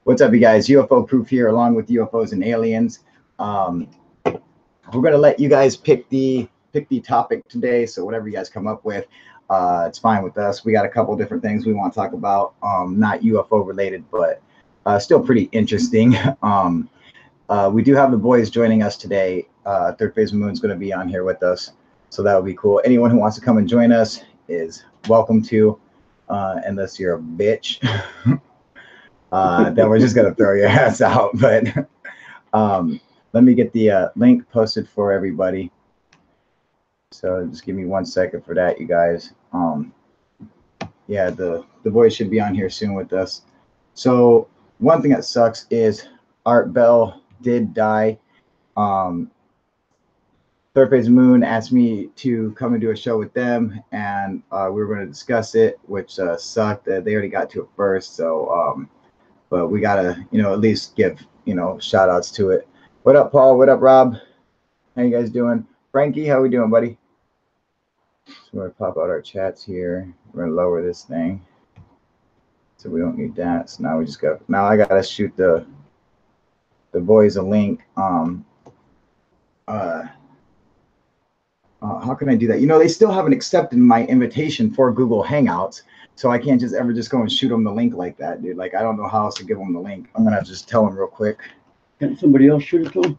What's up, you guys? UFO Proof here, along with UFOs and aliens. We're gonna let you guys pick the topic today. So whatever you guys come up with, it's fine with us. We got a couple different things we want to talk about, not UFO related, but still pretty interesting. We do have the boys joining us today. Third Phase Moon's going to be on here with us, so that would be cool. Anyone who wants to come and join us is welcome to, unless you're a bitch. Then we're just gonna throw your ass out. But let me get the link posted for everybody. So just give me 1 second for that, you guys. Yeah, the boys should be on here soon with us. So one thing that sucks is Art Bell did die. Third Phase Moon asked me to come and do a show with them, and we were going to discuss it, which sucked. They already got to it first, so but we gotta, at least give, shout outs to it. What up, Paul? What up, Rob? How you guys doing? Frankie, how we doing, buddy? So we're gonna pop out our chats here. We're gonna lower this thing, so we don't need that. So now we just got. Now I gotta shoot the boys a link. How can I do that? They still haven't accepted my invitation for Google Hangouts. So I can't just ever just go and shoot them the link like that, dude. Like, I don't know how else to give them the link. I'm gonna have to just tell them real quick. Can somebody else shoot it to them?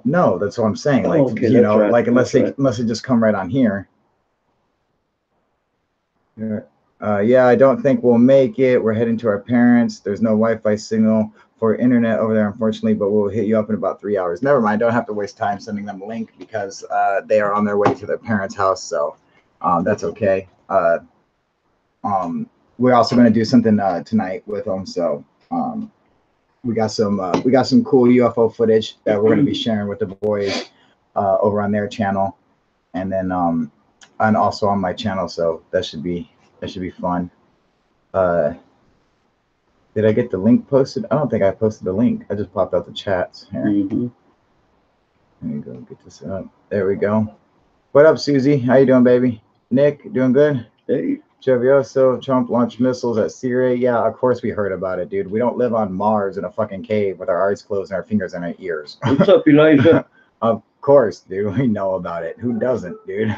No, that's what I'm saying. Like, okay, right. Like unless they just come right on here. Yeah, I don't think we'll make it. We're heading to our parents. There's no Wi-Fi signal for internet over there, unfortunately, but we'll hit you up in about 3 hours. Never mind. Don't have to waste time sending them a link because they are on their way to their parents' house. So that's okay. We're also going to do something tonight with them. So we got some cool UFO footage that we're going to be sharing with the boys over on their channel, and then and also on my channel. So that should be fun. Did I get the link posted? I don't think I posted the link. I just popped out the chats here. Let me go get this up. There we go. What up, Susie? How you doing, baby? Nick, doing good? Hey. Chevioso, Trump launched missiles at Syria. Yeah, of course we heard about it, dude. We don't live on Mars in a fucking cave with our eyes closed and our fingers in our ears. What's up, Elijah? Of course, dude. We know about it. Who doesn't, dude?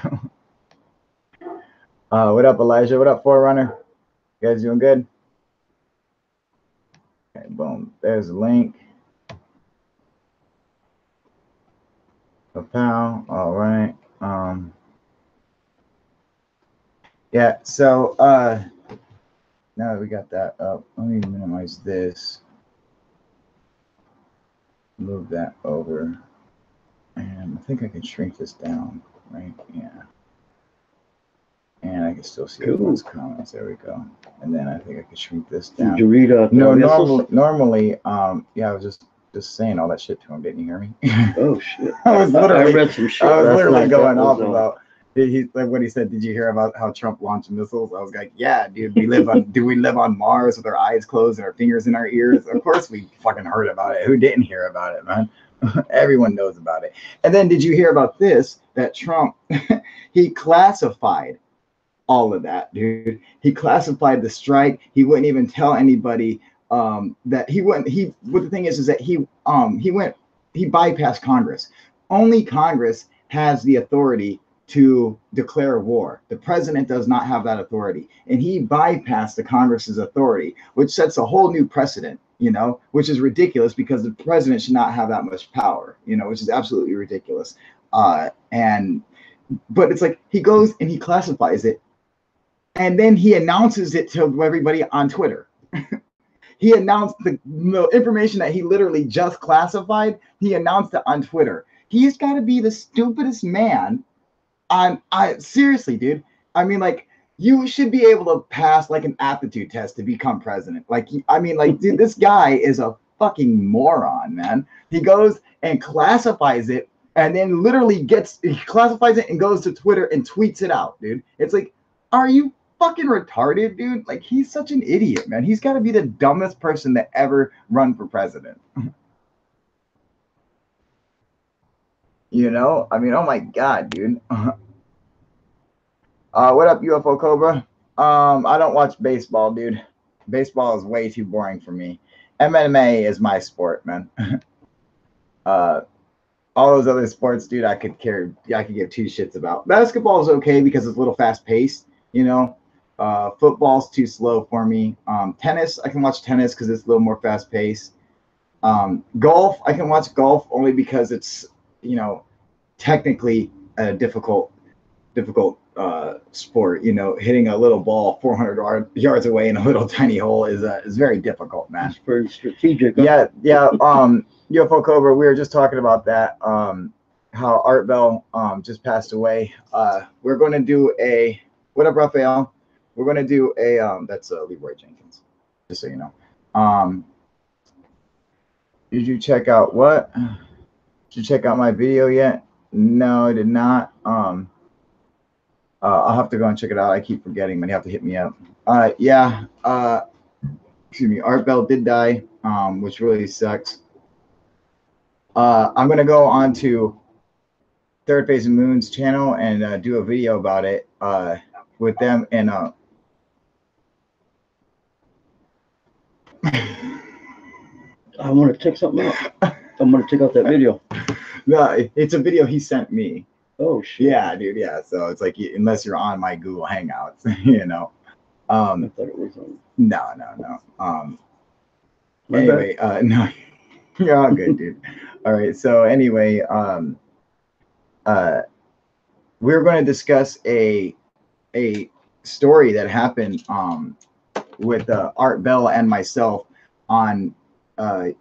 What up, Elijah? What up, Forerunner? You guys doing good? Okay, boom. There's a link. Pal. All right. Yeah, so now that we got that up, let me minimize this. Move that over. And I think I can shrink this down, right? Yeah. And I can still see everyone's comments. There we go. And then I think I can shrink this down. Did you read no, normally, yeah, I was just saying all that shit to him. Didn't you hear me? Oh shit. I read some shit. I was literally going off about he like when he said, "Did you hear about how Trump launched missiles?" I was like, "Yeah, dude. Do we live on Mars with our eyes closed and our fingers in our ears? Of course we fucking heard about it. Who didn't hear about it, man? Everyone knows about it." And then did you hear about this? That Trump he classified all of that, dude. He classified the strike. He wouldn't even tell anybody that he wouldn't. What the thing is that he bypassed Congress. Only Congress has the authority to declare war. The president does not have that authority, and he bypassed the Congress's authority, which sets a whole new precedent, which is ridiculous because the president should not have that much power, which is absolutely ridiculous. But it's like he goes and he classifies it, and then he announces it to everybody on Twitter. He announced the information that he literally just classified. He announced it on Twitter. He's got to be the stupidest man. Seriously, dude. I mean, like, you should be able to pass like an aptitude test to become president. Like, dude, this guy is a fucking moron, man. He goes and classifies it, and then literally he classifies it and goes to Twitter and tweets it out, dude. It's like, are you fucking retarded, dude? Like, he's such an idiot, man. He's got to be the dumbest person to ever run for president. Oh my god, dude. What up, UFO Cobra? I don't watch baseball, dude. Baseball is way too boring for me. MMA is my sport, man. uh, all those other sports, dude, I could give two shits about. Basketball is okay because it's a little fast paced, you know. Football's too slow for me. Tennis, I can watch tennis because it's a little more fast paced. Golf, I can watch golf only because it's, you know, technically a difficult sport. You know, hitting a little ball 400 yards away in a little tiny hole is very difficult, man. It's very strategic. Yeah. UFO Cobra, we were just talking about that. How Art Bell just passed away. We're going to do a, what up, Raphael? We're going to do a that's Leroy Jenkins, just so you know. Did you check out what? Did you check out my video yet? No, I did not. I'll have to go and check it out. I keep forgetting, but you have to hit me up. Yeah. Excuse me. Art Bell did die, which really sucks. I'm gonna go on to Third Phase of Moon's channel and do a video about it with them. And I want to check something out. I'm gonna check out that video. no, it's a video he sent me. Oh shit. Yeah, dude. Yeah. So it's like, unless you're on my Google Hangouts, you know. I thought it was on. No. My Anyway, no, you're all good, dude. All right. So anyway, we're going to discuss a story that happened with Art Bell and myself on Third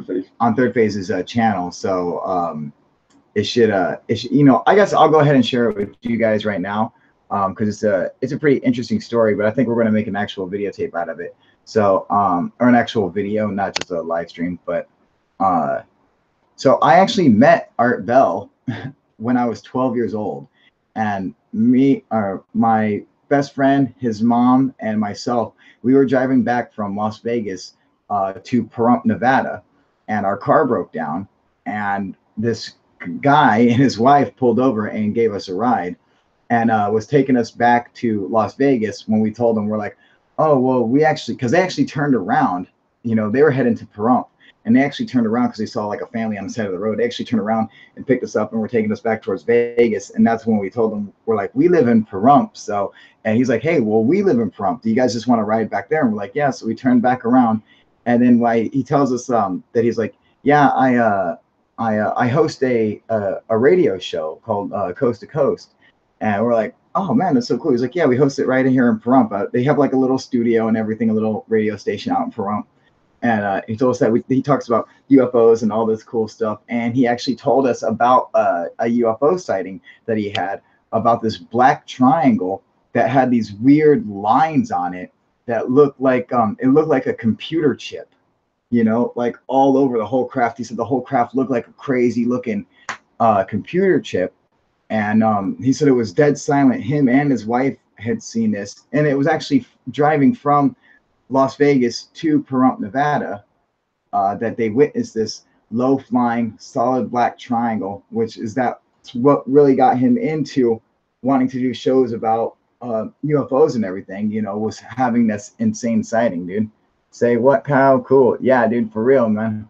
Phase. on Third Phase's channel. So it should, you know, I guess I'll go ahead and share it with you guys right now because it's a pretty interesting story. But I think we're going to make an actual videotape out of it. So or an actual video, not just a live stream. But so I actually met Art Bell when I was 12 years old, and my best friend, his mom, and myself, we were driving back from Las Vegas to Pahrump, Nevada, and our car broke down, and this guy and his wife pulled over and gave us a ride, and was taking us back to Las Vegas. When we told them, we're like, oh, well, because they actually turned around, you know, they were heading to Pahrump, and they actually turned around because they saw like a family on the side of the road. They actually turned around and picked us up and were taking us back towards Vegas. And that's when we told them, we're like, we live in Pahrump. So, and he's like, hey, well, we live in Pahrump. Do you guys just want to ride back there? And we're like, yeah. So we turned back around. And then he tells us that he's like, yeah, I host a radio show called Coast to Coast. And we're like, oh man, that's so cool. He's like, yeah, we host it right in here in Pahrump. They have like a little studio and everything, a little radio station out in Pahrump. And he told us that he talks about UFOs and all this cool stuff. And he actually told us about a UFO sighting that he had, about this black triangle that had these weird lines on it that looked like a computer chip, you know, like all over the whole craft. He said the whole craft looked like a crazy looking computer chip. And he said it was dead silent. Him and his wife had seen this, and it was actually driving from Las Vegas to Pahrump, Nevada, that they witnessed this low-flying, solid black triangle, which is what really got him into wanting to do shows about UFOs and everything. You know, was having this insane sighting, dude. Say what, Kyle? Cool. Yeah, dude, for real, man.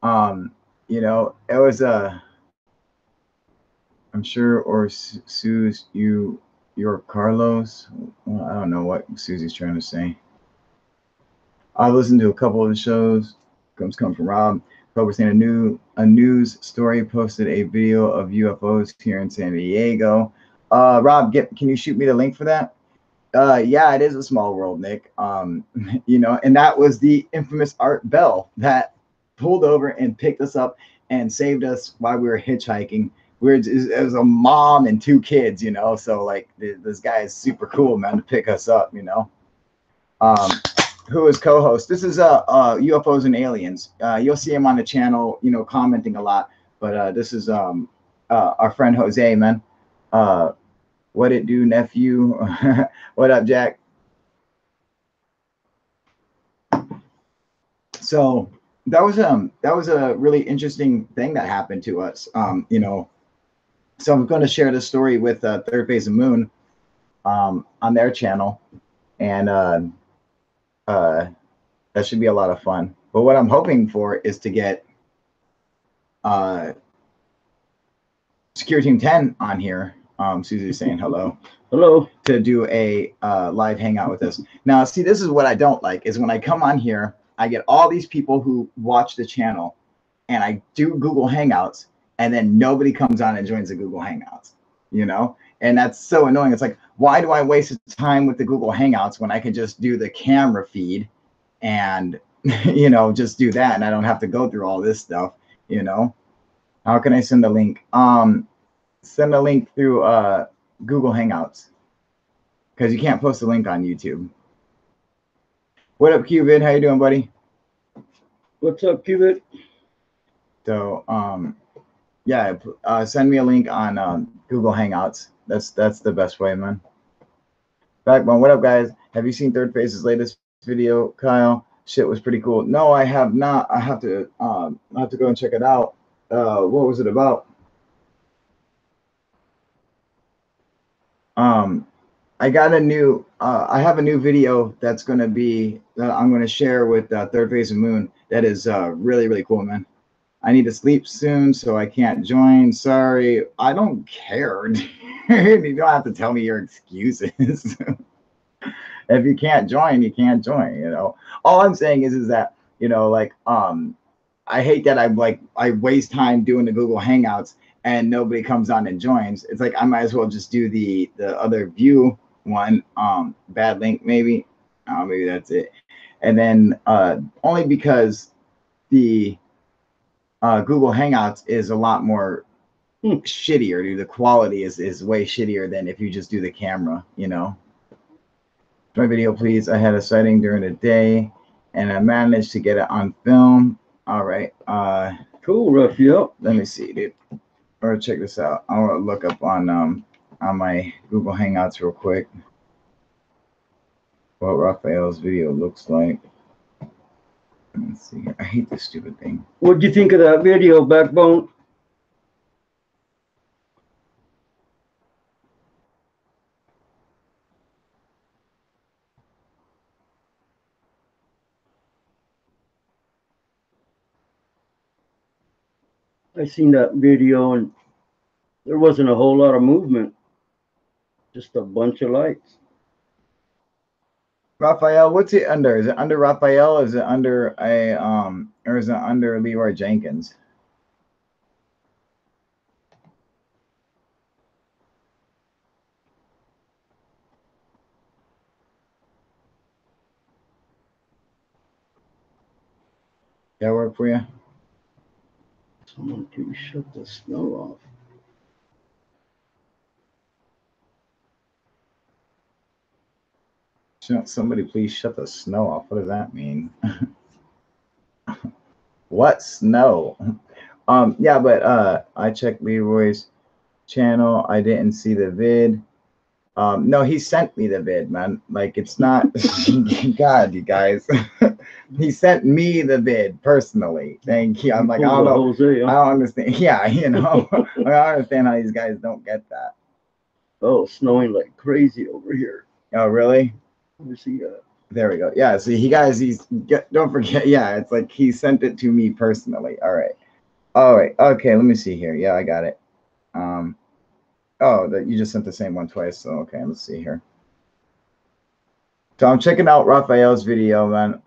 You know, it was I'm sure, or Suze, you're Carlos. Well, I don't know what Susie's trying to say. I've listened to a couple of the shows. Comes from Rob. Cobra saying a news story posted a video of UFOs here in San Diego. Rob, can you shoot me the link for that? Yeah, it is a small world, Nick. You know, and that was the infamous Art Bell that pulled over and picked us up and saved us while we were hitchhiking. It was a mom and two kids, you know, so like this guy is super cool, man, to pick us up, you know. Who is co-host? This is UFOs and Aliens. You'll see him on the channel, you know, commenting a lot. But this is our friend Jose, man. What it do, nephew? What up, Jack? So that was a really interesting thing that happened to us. You know, so I'm going to share this story with Third Phase of Moon on their channel, and That should be a lot of fun. But what I'm hoping for is to get Secure Team 10 on here. Susie's saying hello. Hello. To do a live hangout with us. Now, see, this is what I don't like is when I come on here, I get all these people who watch the channel and I do Google Hangouts and then nobody comes on and joins the Google Hangouts, you know? And that's so annoying. It's like, why do I waste time with the Google Hangouts when I can just do the camera feed and, you know, just do that and I don't have to go through all this stuff, you know? How can I send a link? Send a link through Google Hangouts because you can't post a link on YouTube. What up, Cubid? How you doing, buddy? What's up, Cubid? So, yeah, send me a link on Google Hangouts. That's the best way, man. Backbone, what up, guys? Have you seen Third Phase's latest video, Kyle? Shit was pretty cool. No, I have not. I have to go and check it out. What was it about? I got a new, I have a new video that's going to be, that I'm going to share with Third Phase of Moon. That is really, really cool, man. I need to sleep soon, so I can't join. Sorry. I don't care. You don't have to tell me your excuses. If you can't join, you can't join, you know. All I'm saying is that, you know, like, I hate that I waste time doing the Google Hangouts and nobody comes on and joins. It's like I might as well just do the other view one, bad link maybe. Maybe that's it. And then only because the Google Hangouts is a lot more shittier, dude. The quality is way shittier than if you just do the camera, you know. My video, please. I had a sighting during the day and I managed to get it on film. All right. Cool, Raphael. Let me see, dude. Or check this out. I want to look up on my Google Hangouts real quick what Raphael's video looks like. Let's see. I hate this stupid thing. What'd you think of that video, Backbone? I seen that video and there wasn't a whole lot of movement. Just a bunch of lights. Raphael, what's it under? Is it under Raphael? Or is it under a or is it under Leroy Jenkins? That work for you? Someone please shut the snow off. Somebody please shut the snow off. What does that mean? What snow? Yeah, but I checked Leroy's channel. I didn't see the vid. No, he sent me the vid, man. Like, it's not God, you guys. He sent me the vid personally. Thank you. I'm like, I don't know. Jose, huh? I don't understand. Yeah, you know. I don't understand how these guys don't get that. Oh, snowing like crazy over here. Oh, really? Let me see that. There we go. Yeah, see, don't forget. Yeah, it's like he sent it to me personally. All right. Okay, let me see here. Yeah, I got it. Oh, that you just sent the same one twice. So okay, let's see here. So I'm checking out Raphael's video, man.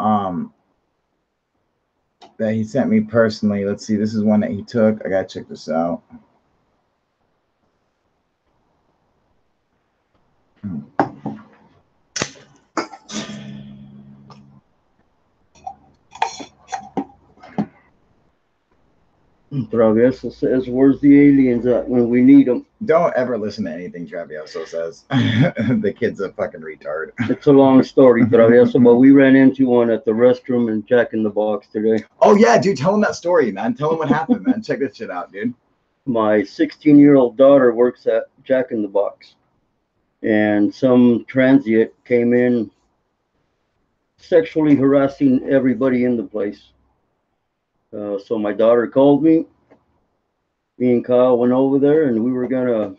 That he sent me personally. Let's see. This is one that he took. I gotta check this out. Travieso says, where's the aliens at when we need them? Don't ever listen to anything Travieso says. The kid's a fucking retard. It's a long story, Travieso, but we ran into one at the restroom in Jack in the Box today. Oh, yeah, dude. Tell him that story, man. Tell him what happened, man. Check this shit out, dude. My 16-year-old daughter works at Jack in the Box. And some transient came in sexually harassing everybody in the place. So my daughter called me. Me and Kyle went over there, and we were gonna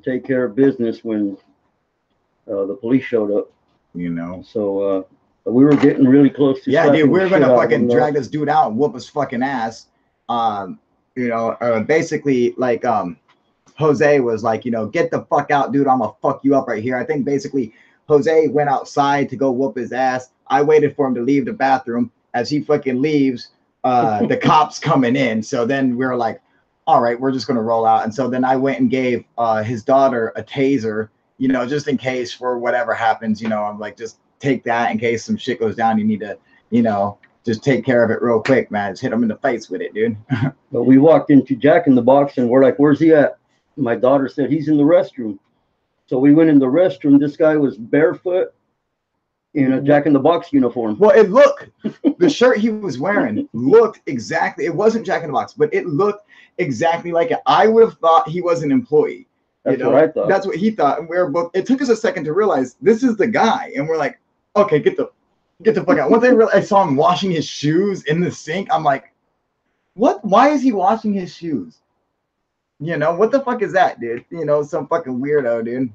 take care of business when the police showed up. You know. So We were getting really close to. Yeah, dude, slapping we the were gonna shit out of fucking him, though. drag this dude out and whoop his fucking ass. You know, basically like Jose was like, you know, get the fuck out, dude. I'm gonna fuck you up right here. I think basically Jose went outside to go whoop his ass. I waited for him to leave the bathroom. As he fucking leaves, the cops coming in. So then we were like, all right, we're just gonna roll out. And so then I went and gave his daughter a taser, you know, just in case for whatever happens, you know, I'm like, just take that in case some shit goes down. You need to, you know, just take care of it real quick, man. Just hit him in the face with it, dude. But we walked into Jack in the Box and we're like, where's he at? My daughter said he's in the restroom. So we went in the restroom. This guy was barefoot in a Jack in the Box uniform. Well, it looked, the shirt he was wearing looked exactly, it wasn't Jack in the Box, but it looked exactly like it. I would have thought he was an employee. That's what I thought. That's what he thought. And we were both, it took us a second to realize this is the guy. And we're like, okay, get the fuck out. Once I saw him washing his shoes in the sink, I'm like, what? Why is he washing his shoes? You know, what the fuck is that, dude? You know, some fucking weirdo, dude.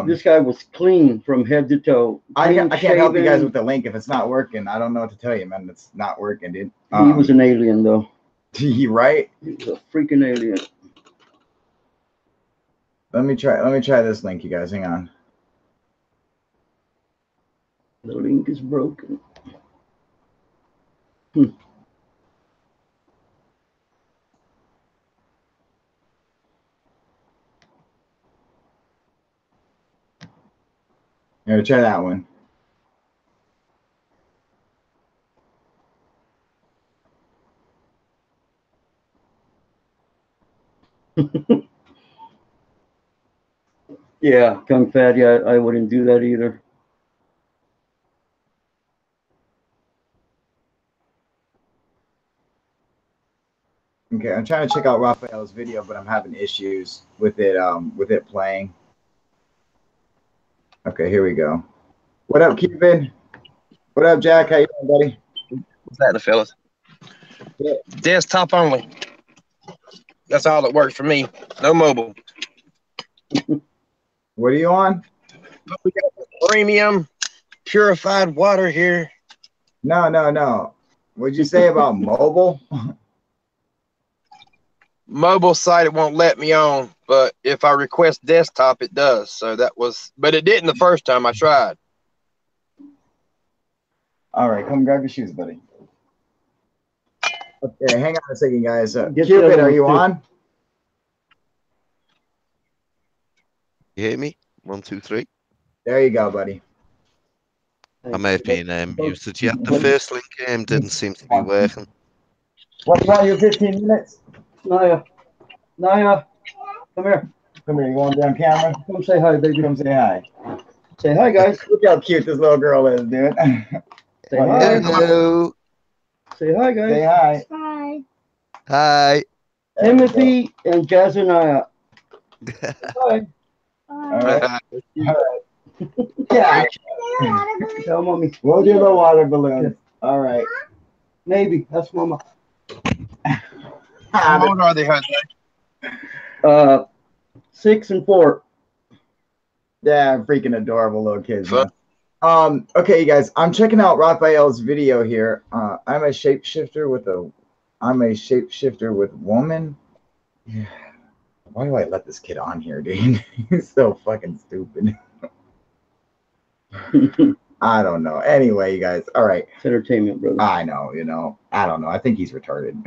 This guy was clean from head to toe. I can't help you guys with the link if it's not working. I don't know what to tell you, man. It's not working, dude. He was an alien, though. Right? He was a freaking alien. Let me try this link, you guys. Hang on. The link is broken. Here, try that one. Yeah, Kung Fatty, I wouldn't do that either. Okay, I'm trying to check out Raphael's video, but I'm having issues with it playing. Okay, here we go. What up, Cuban? What up, Jack? How you doing, buddy? What's happening, fellas? Yeah. Desktop only. That's all that works for me. No mobile. What are you on? We got premium purified water here. No. What'd you say about mobile? Mobile site it won't let me on, but if I request desktop, it does. So that was, but it didn't the first time I tried. All right, come grab your shoes, buddy. Okay, hang on a second, guys. Get Cupid, the are you other on? You hear me? 1, 2, 3. There you go, buddy. I may have been muted. Yeah, the first link didn't seem to be working. What, you want your 15 minutes? Naya, come here. Come here, you want to be on camera? Come say hi, baby. Come say hi. Say hi, guys. Look how cute this little girl is, dude. Say hi. Hello. Say hi, guys. Say hi. Hi. Hi. Timothy and Jazaniah. Hi. All right. Yeah. Tell mommy. We'll do the water balloons. All right. Maybe. That's mama. How old are they, Jose? 6 and 4. Yeah, freaking adorable little kids. Fun. Man. Okay, you guys, I'm checking out Raphael's video here. I'm a shapeshifter with woman. Yeah. Why do I let this kid on here, dude? He's so fucking stupid. I don't know. Anyway, you guys, all right. It's entertainment, brother. I know, you know. I don't know. I think he's retarded.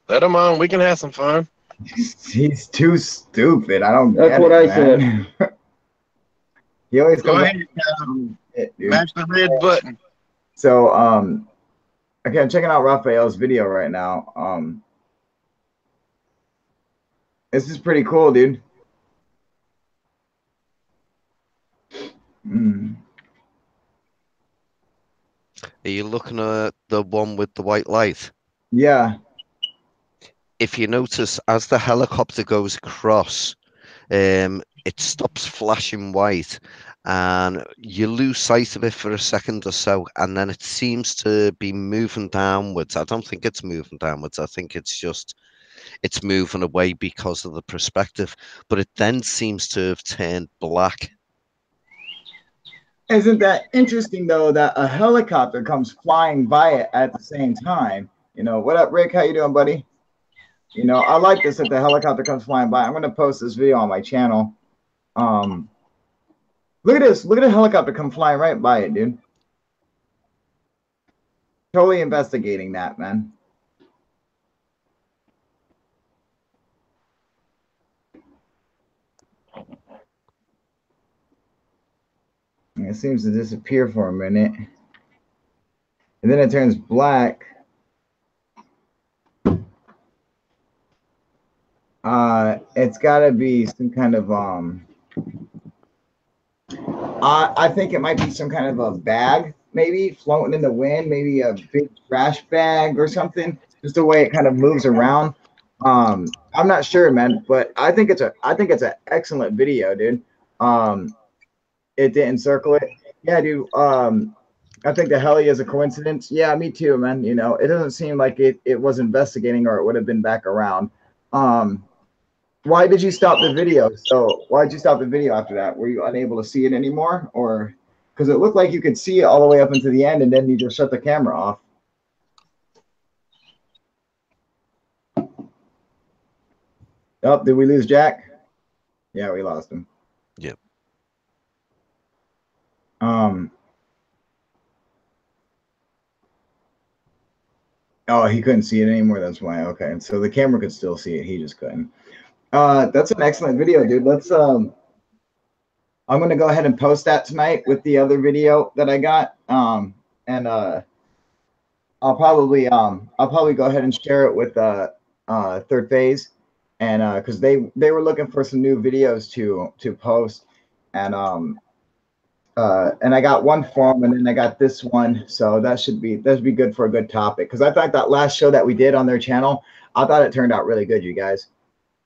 Let him on. We can have some fun. He's too stupid. I don't That's get what it, I man. He always Go comes ahead. it, dude. Match the red button. So, okay, I'm checking out Raphael's video right now. This is pretty cool, dude. Are you looking at the one with the white light? Yeah. If you notice, as the helicopter goes across, it stops flashing white, and you lose sight of it for a second or so, and then it seems to be moving downwards. I don't think it's moving downwards. I think it's moving away because of the perspective, but it then seems to have turned black. Isn't that interesting though that a helicopter comes flying by it at the same time? You know, what up, Rick? How you doing, buddy? You know, I like this that the helicopter comes flying by. I'm gonna post this video on my channel. Look at this. Look at a helicopter come flying right by it, dude. Totally investigating that, man. And it seems to disappear for a minute. And then it turns black. It's gotta be some kind of I think it might be some kind of a bag, maybe floating in the wind, maybe a big trash bag or something. Just the way it kind of moves around. I'm not sure, man, but I think it's an excellent video, dude. It didn't circle it. Yeah, dude. I think the heli is a coincidence. Yeah, me too, man. You know, it doesn't seem like it was investigating or it would have been back around. Why did you stop the video? So why did you stop the video after that? Were you unable to see it anymore? Or because it looked like you could see it all the way up into the end and then you just shut the camera off. Oh, did we lose Jack? Yeah, we lost him. Yep. Oh, he couldn't see it anymore. That's why. Okay. So the camera could still see it. He just couldn't. That's an excellent video, dude. Let's I'm gonna go ahead and post that tonight with the other video that I got. And I'll probably go ahead and share it with Third Phase, and because they were looking for some new videos to post, and I got one for them, and then I got this one, so that should be good for a good topic. Because I thought that last show that we did on their channel, I thought it turned out really good, you guys.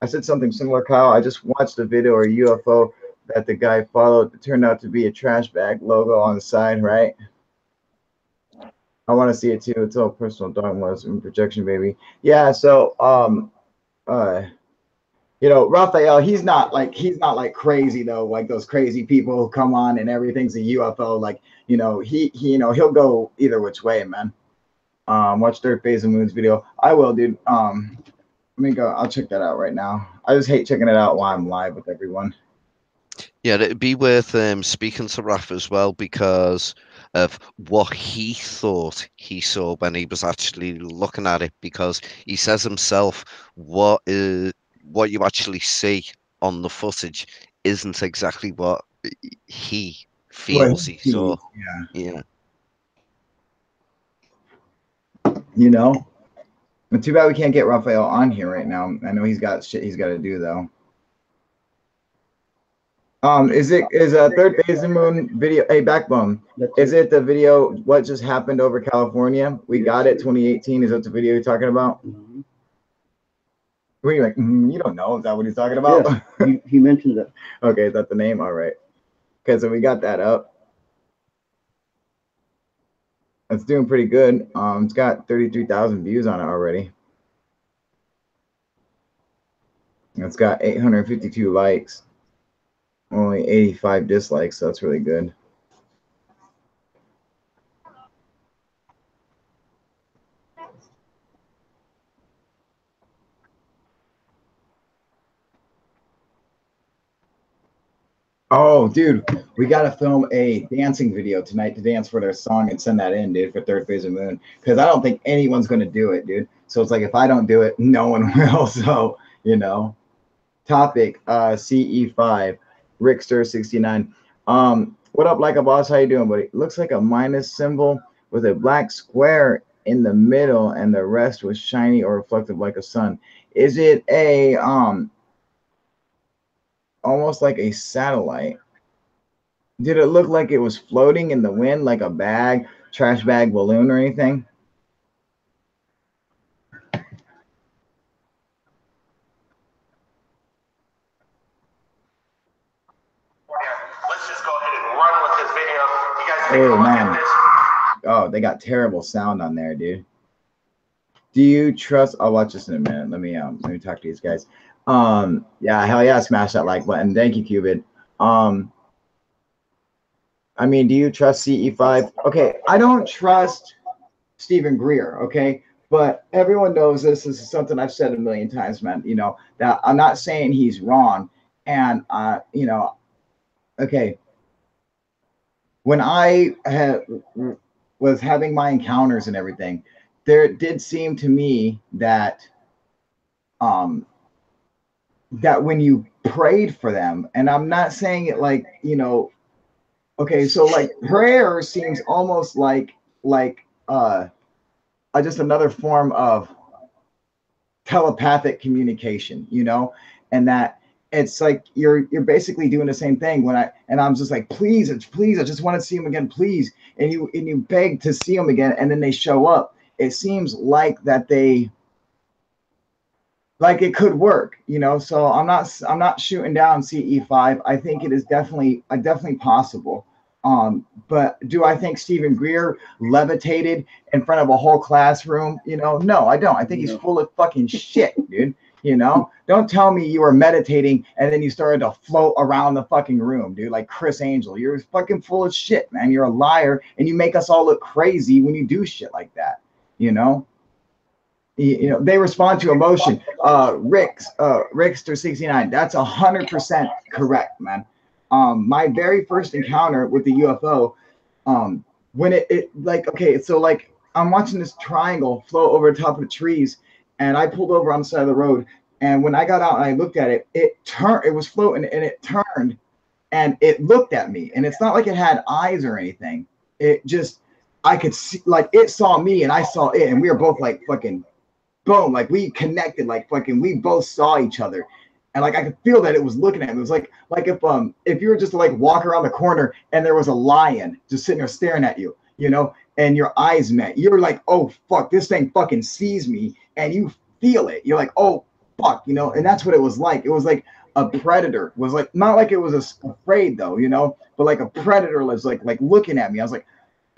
I said something similar, Kyle. I just watched a video or a UFO that the guy followed. It turned out to be a trash bag logo on the side, right? I want to see it too. It's all personal dogmas and projection, baby. Yeah. So, you know, Raphael, he's not like crazy though, like those crazy people who come on and everything's a UFO. Like, you know, he'll go either which way, man. Watch Third Phase of Moon's video. I will, dude. Let me go. I'll check that out right now. I just hate checking it out while I'm live with everyone. Yeah, it'd be worth speaking to Raf as well because of what he thought he saw when he was actually looking at it. Because he says himself, what you actually see on the footage isn't exactly what he feels he saw. Yeah. You know. But too bad we can't get Raphael on here right now. I know he's got shit he's got to do though. Is Third Phase of Moon video? Hey, Backbone, is it the video? What just happened over California? We got it 2018. Is that the video you're talking about? Mm-hmm. What are you like? You don't know? Is that what he's talking about? Yeah, he mentioned that. Okay, is that the name? All right. Okay, so we got that up. It's doing pretty good. It's got 33,000 views on it already. It's got 852 likes, only 85 dislikes, so that's really good. Oh, dude, we got to film a dancing video tonight to dance for their song and send that in, dude, for Third Phase of Moon. Because I don't think anyone's going to do it, dude. So it's like if I don't do it, no one will. So, you know. Topic, CE5, Rickster69. What up, Like a Boss? How you doing, buddy? Looks like a minus symbol with a black square in the middle and the rest was shiny or reflective like a sun. Is it a almost like a satellite? Did it look like it was floating in the wind like a bag, trash bag, balloon, or anything? Let's just go ahead and run with this video. You guys take a look at this. Oh, they got terrible sound on there, dude. Do you trust? I'll watch this in a minute. Let me talk to these guys. Yeah, hell yeah, smash that like button. Thank you, Cubid. I mean, do you trust CE5? Okay, I don't trust Stephen Greer, okay? But everyone knows this. This is something I've said a million times, man. You know, that I'm not saying he's wrong. And, you know, okay, when I was having my encounters and everything, there did seem to me that that when you prayed for them, and I'm not saying it like, you know, okay, so like prayer seems almost like just another form of telepathic communication, you know, and that it's like you're basically doing the same thing when I'm just like, please, I just want to see him again, please, and you beg to see him again, and then they show up. It seems like that like it could work, you know. So I'm not shooting down CE5. I think it is definitely possible. But do I think Stephen Greer levitated in front of a whole classroom? You know, no, I don't. I think he's full of fucking shit, dude. You know, don't tell me you were meditating and then you started to float around the fucking room, dude, like Chris Angel. You're fucking full of shit, man. You're a liar, and you make us all look crazy when you do shit like that. You know, they respond to emotion. Rickster69, that's 100% correct, man. My very first encounter with the UFO, when it like, okay, so like I'm watching this triangle float over the top of the trees, and I pulled over on the side of the road, and when I got out and I looked at it, it was floating, and it turned and it looked at me, and it's not like it had eyes or anything. It just, I could see, like, it saw me and I saw it, and we were both like fucking boom, like we connected, like fucking we both saw each other. And like I could feel that it was looking at me. It was like if you were just to like walk around the corner and there was a lion just sitting there staring at you, you know, and your eyes met. You're like, oh fuck, this thing fucking sees me, and you feel it. You're like, oh fuck, you know, and that's what it was like. It was like a predator was like, not like it was afraid though, you know, but like a predator was like looking at me. I was like,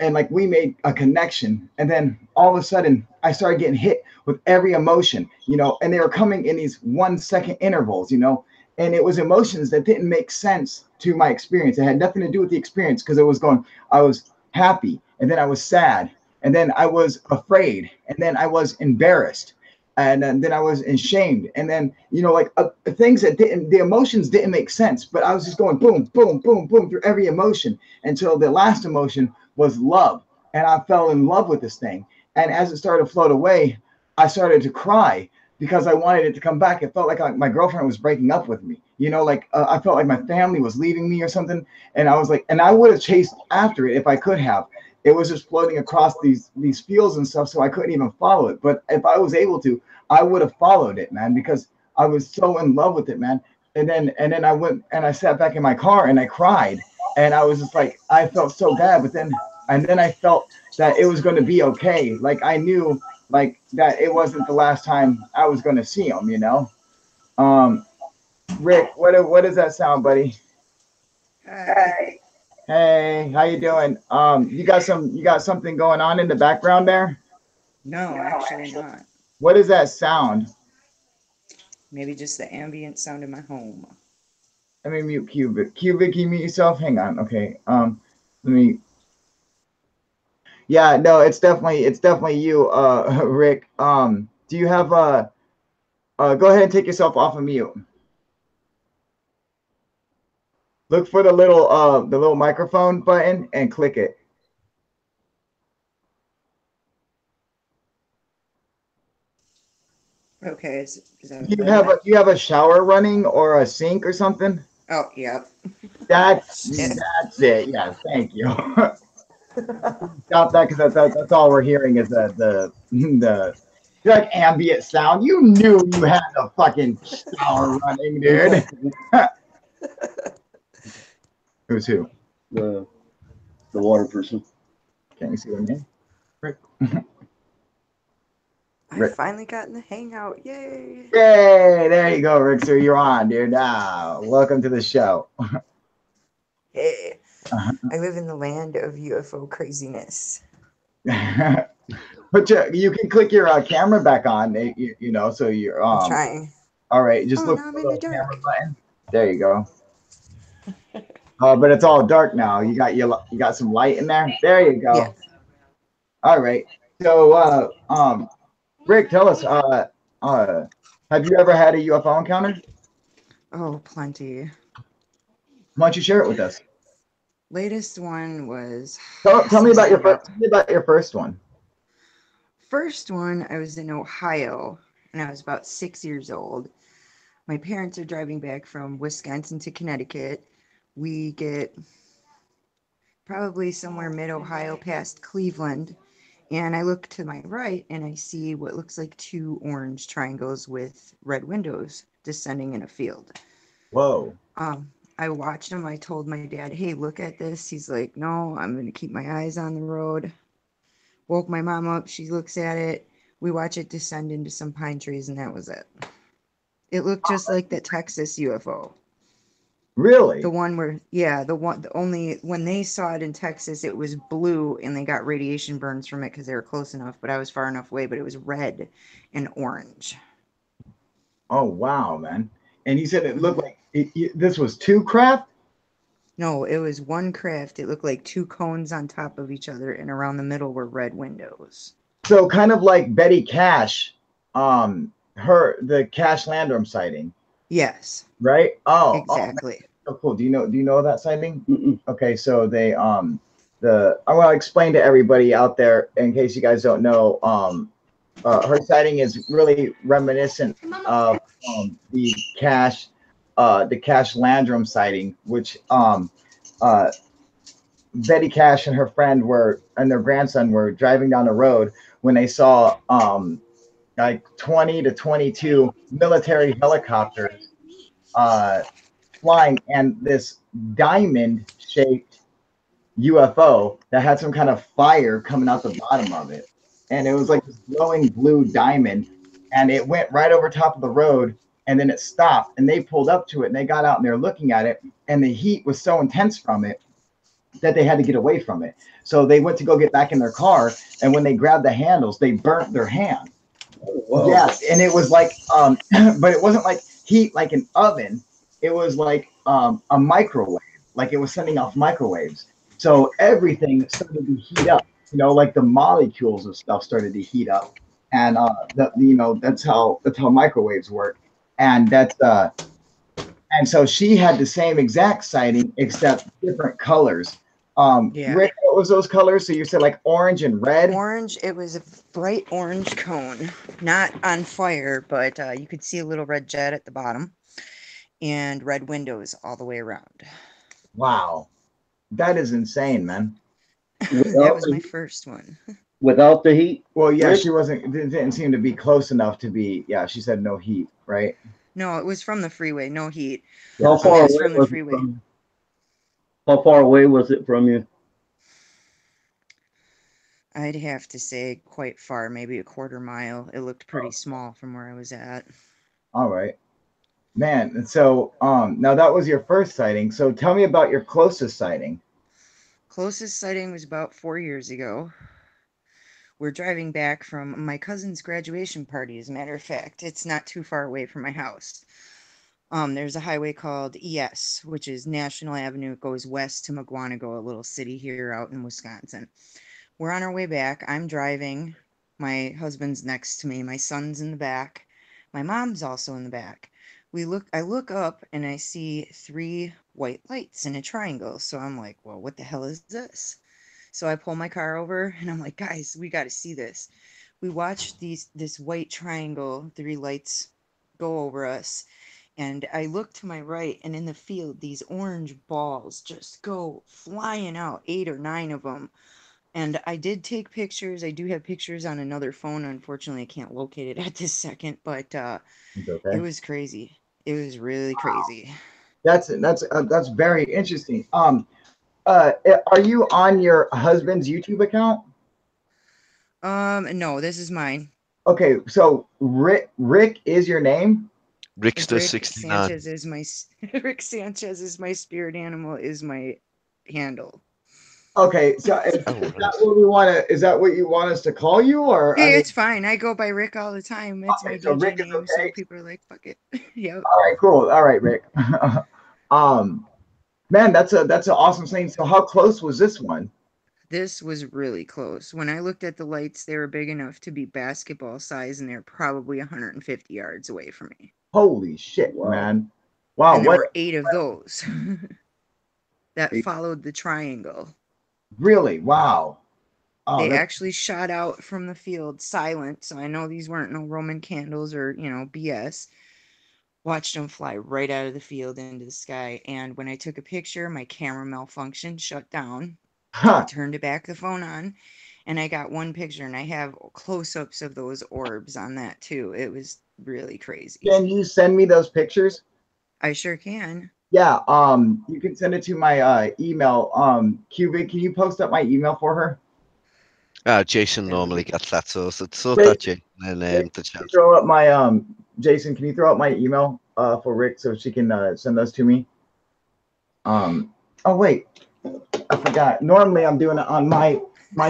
and like we made a connection, and then all of a sudden I started getting hit with every emotion, you know, and they were coming in these 1 second intervals, you know, and it was emotions that didn't make sense to my experience. It had nothing to do with the experience, because it was going, I was happy, and then I was sad, and then I was afraid, and then I was embarrassed, and then I was ashamed, and then, you know, like things that the emotions didn't make sense, but I was just going boom, boom, boom, boom through every emotion until the last emotion was love. And I fell in love with this thing. And as it started to float away, I started to cry because I wanted it to come back. It felt like my girlfriend was breaking up with me, you know, like I felt like my family was leaving me or something. And I was like, and I would have chased after it if I could have. It was just floating across these fields and stuff, so I couldn't even follow it. But if I was able to, I would have followed it, man, because I was so in love with it, man. And then I went and I sat back in my car and I cried, and I was just like, I felt so bad. But then I felt that it was going to be okay. Like I knew, like, that it wasn't the last time I was going to see him, you know. Rick, what does that sound, buddy? Hi. Hey, how you doing? You got something going on in the background there? No, actually not. What is that sound? Maybe just the ambient sound in my home. Let me mute Cubic. Cubic, you mute yourself? Hang on. Okay. Let me. Yeah, no, it's definitely you, Rick. Do you have go ahead and take yourself off of mute. Look for the little microphone button and click it. Okay, is that You have a shower running or a sink or something? Oh, yep. That's it. Yeah, thank you. Stop that, because that's all we're hearing is the like ambient sound. You knew you had the fucking shower running, dude. Who's who? The water person. Can you see their name? Rick. I finally got in the hangout. Yay! Yay! There you go, Rick. So you're on, dude. Welcome to the show. Hey, I live in the land of UFO craziness. But you can click your camera back on. You know, so you're I'm trying. All right, just look now for I'm in the the camera dark. button. There you go. But it's all dark now. You got some light in there. There you go. Yeah. All right. So, Rick, tell us. Have you ever had a UFO encounter? Oh, plenty. Why don't you share it with us? Latest one was Tell me about your about- tell me about your first one. first one. I was in Ohio and I was about 6 years old. My parents are driving back from Wisconsin to Connecticut. We get probably somewhere mid-Ohio past Cleveland. And I look to my right and I see what looks like two orange triangles with red windows descending in a field. Whoa. I watched them. I told my dad, hey, look at this. He's like, no, I'm going to keep my eyes on the road. Woke my mom up. She looks at it. We watch it descend into some pine trees, and that was it. It looked just like the Texas UFO. Really? The one where, yeah, the only when they saw it in Texas, it was blue and they got radiation burns from it because they were close enough, but I was far enough away, but it was red and orange. Oh, wow, man. And you said it looked like this was two craft? No, it was one craft. It looked like two cones on top of each other, and around the middle were red windows. So kind of like Betty Cash, the Cash Landrum sighting, Yes, right? Oh, exactly. oh, cool. Do you know that sighting? Mm-mm. Okay, so they I want to explain to everybody out there in case you guys don't know. Her sighting is really reminiscent of the Cash Landrum sighting, which Betty Cash and her friend and their grandson were driving down the road when they saw like 20 to 22 military helicopters flying, and this diamond-shaped UFO that had some kind of fire coming out the bottom of it. And it was like this glowing blue diamond, and it went right over top of the road, and then it stopped, and they pulled up to it, and they got out and they're looking at it, and the heat was so intense from it that they had to get away from it. So they went to go get back in their car, and when they grabbed the handles, they burnt their hand. Whoa. Yes, and it was like, but it wasn't like heat like an oven. It was like a microwave, like it was sending off microwaves. So everything started to heat up. Like the molecules of stuff started to heat up, and that's how microwaves work. And and so she had the same exact sighting except different colors. Yeah. Rick, what was those colors? So you said like orange and red? Orange, it was a bright orange cone, not on fire, but you could see a little red jet at the bottom and red windows all the way around. Wow. That is insane, man. That was my first one. Without the heat? Well, yeah, Rick? she didn't seem to be close enough to be, yeah, she said no heat, right? No, it was from the freeway, no heat. How Yeah, far It was away from the was it freeway. from you? How far away was it from you? I'd have to say quite far, maybe a quarter mile. It looked pretty small from where I was at. All right. Man, and so now that was your first sighting. So tell me about your closest sighting. Closest sighting was about 4 years ago. We're driving back from my cousin's graduation party, as a matter of fact. It's not too far away from my house. There's a highway called ES, which is National Avenue. It goes west to Mugwanago, a little city here out in Wisconsin. We're on our way back. I'm driving. My husband's next to me. My son's in the back. My mom's also in the back. I look up and I see 3 white lights in a triangle. So I'm like, well, what the hell is this? So I pull my car over and I'm like, guys, we got to see this. We watch this white triangle, 3 lights go over us. And I look to my right, and in the field, these orange balls just go flying out, 8 or 9 of them. And I did take pictures. I do have pictures on another phone. Unfortunately, I can't locate it at this second, but Okay. it was crazy. It was really crazy. That's very interesting. Are you on your husband's YouTube account? No, this is mine. Okay, so Rick is your name? Rickster 69. Sanchez is my Rick Sanchez is my spirit animal, is my handle. Okay, so is that what we want to? Is that what you want us to call you, or? Hey, it's fine. I go by Rick all the time. It's Okay, my so DJ Rick is name, so okay. people are like, "Fuck it." Yep. All right, cool. All right, Rick. Man, that's an awesome thing. So how close was this one? This was really close. When I looked at the lights, they were big enough to be basketball size, and they're probably 150 yards away from me. Holy shit, Wow. man. Wow, And there what were 8 of those that followed the triangle. really? Wow. Oh, They that's actually shot out from the field silent, so I know these weren't no Roman candles or, BS. Watched them fly right out of the field into the sky, and when I took a picture, my camera malfunctioned, shut down. I turned it back the phone on, and I got one picture, and I have close-ups of those orbs on that too. It was really crazy. Can you send me those pictures? I sure can. Yeah, you can send it to my email. Cubic, can you post up my email for her? Jason normally gets that sorted. Sort Wait, that, Jason, and the Can chat. you throw up my Jason, can you throw up my email for Rick so she can send those to me? Oh wait, I forgot. Normally I'm doing it on my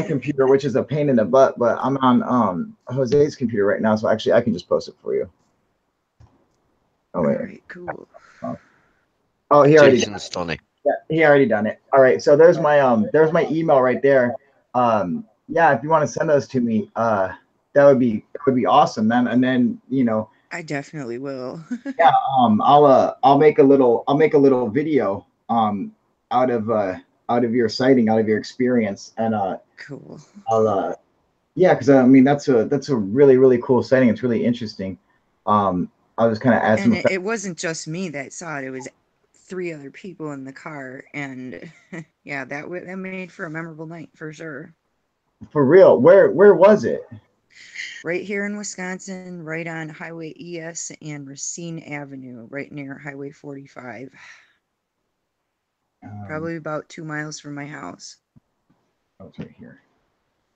computer, which is a pain in the butt, but I'm on Jose's computer right now, so actually I can just post it for you. Oh wait. All right, cool. Oh, he already Jason's done it. Yeah, he already done it. All right, so there's my email right there. Yeah, if you want to send those to me, that would be awesome, man. And then I definitely will. yeah, I'll make a little video out of your sighting, out of your experience, and Cool. I'll yeah, because I mean that's a really, really cool sighting. It's really interesting. I'll just kind of add some And it wasn't just me that saw it. It was 3 other people in the car, and yeah, that made for a memorable night for sure. for real. Where was it? Right here in Wisconsin, right on Highway ES and Racine Avenue, right near Highway 45. Probably about 2 miles from my house. Oh, it's right here.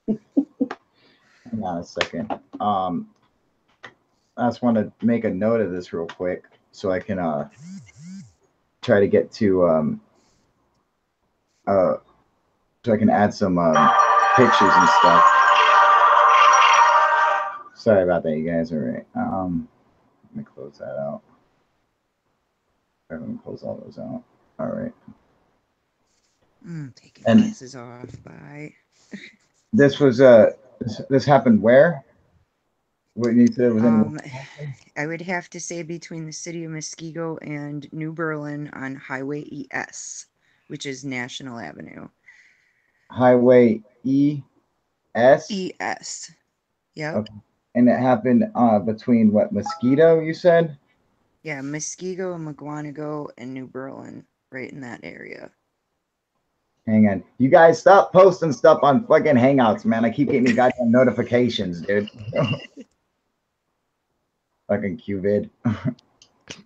Hang on a second. I just want to make a note of this real quick so I can try to get to so I can add some pictures and stuff. Sorry about that, you guys. All right. Let me close that out. Let me close all those out. All right. Taking glasses off. Bye. This was this happened where? What you said it was in? I would have to say between the city of Muskego and New Berlin on Highway ES, which is National Avenue. Highway ES? ES. Yep. Okay. And it happened between what, Mosquito, you said? Yeah, Muskego, McGuanago, and New Berlin, right in that area. Hang on. You guys stop posting stuff on fucking Hangouts, man. I keep getting these goddamn notifications, dude. Fucking Qvid.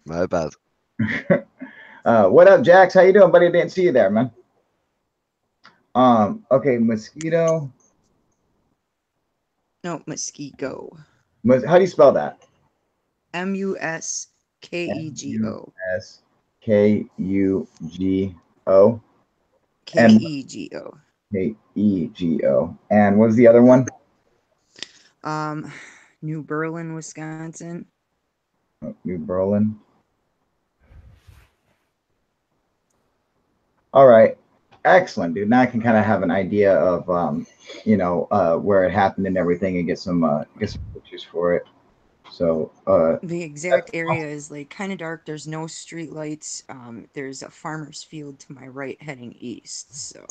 My bad. What up, Jax? How you doing, buddy? I didn't see you there, man. Okay, Mosquito. No, Muskego. How do you spell that? Muskego. Muskeugo. Kego. Kego. And what's the other one? New Berlin, Wisconsin. New Berlin. All right. Excellent, dude. Now I can kind of have an idea of where it happened and everything, and get some pictures for it. So the exact area is like kind of dark. There's no street lights. There's a farmer's field to my right heading east. So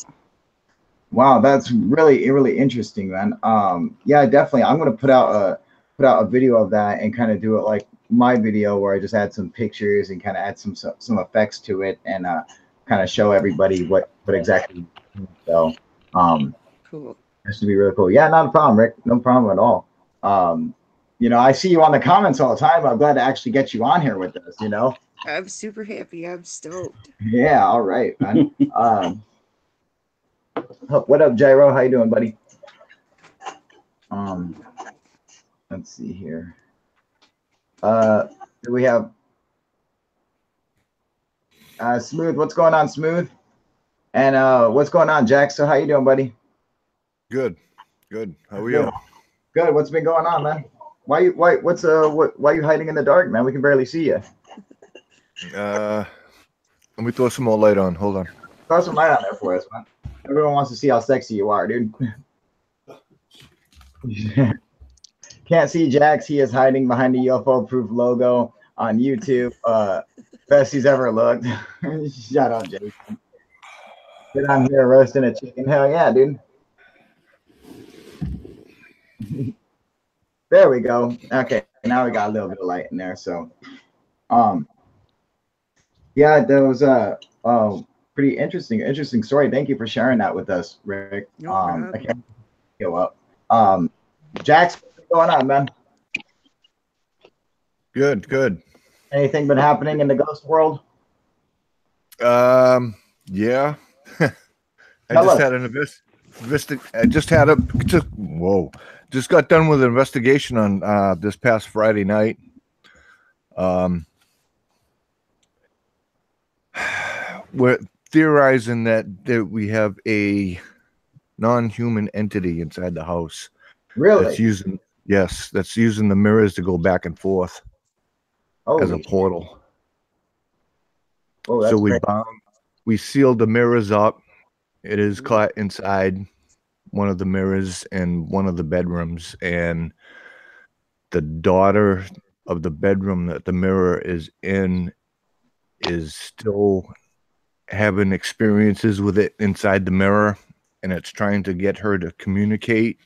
wow, that's really, really interesting, man. Yeah, definitely. I'm gonna put out a video of that and kind of do it like my video, where I just add some pictures and kind of add some effects to it, and kind of show everybody what exactly. So cool. This would be really cool. Yeah, not a problem, Rick. No problem at all. I see you on the comments all the time. I'm glad to actually get you on here with us. I'm super happy. I'm stoked. Yeah. All right, man. What up, Gyro? How you doing, buddy? Let's see here. Do we have Smooth? What's going on, Smooth? And what's going on, Jack? So how you doing, buddy? Good. How are you? Good. What's been going on, man? Why you hiding in the dark, man? We can barely see you. Let me throw some more light on. Hold on. Throw some light on there for us, man. Everyone wants to see how sexy you are, dude. Can't see Jax. He is hiding behind the UFO-proof logo on YouTube. Best he's ever looked. Shout out, Jason. Get on here roasting a chicken. Hell yeah, dude. There we go. Okay, now we got a little bit of light in there. So, yeah, that was pretty interesting story. Thank you for sharing that with us, Rick. No I problem. can't go up. Jax, what's going on, man? Good, good. Anything been happening in the ghost world? Yeah. I just had an just got done with an investigation on this past Friday night. We're theorizing that we have a non-human entity inside the house. Really? That's using the mirrors to go back and forth as a portal. Oh, that's so great. we sealed the mirrors up. It is caught inside one of the mirrors in one of the bedrooms, and the daughter of the bedroom that the mirror is in is still having experiences with it inside the mirror, and it's trying to get her to communicate.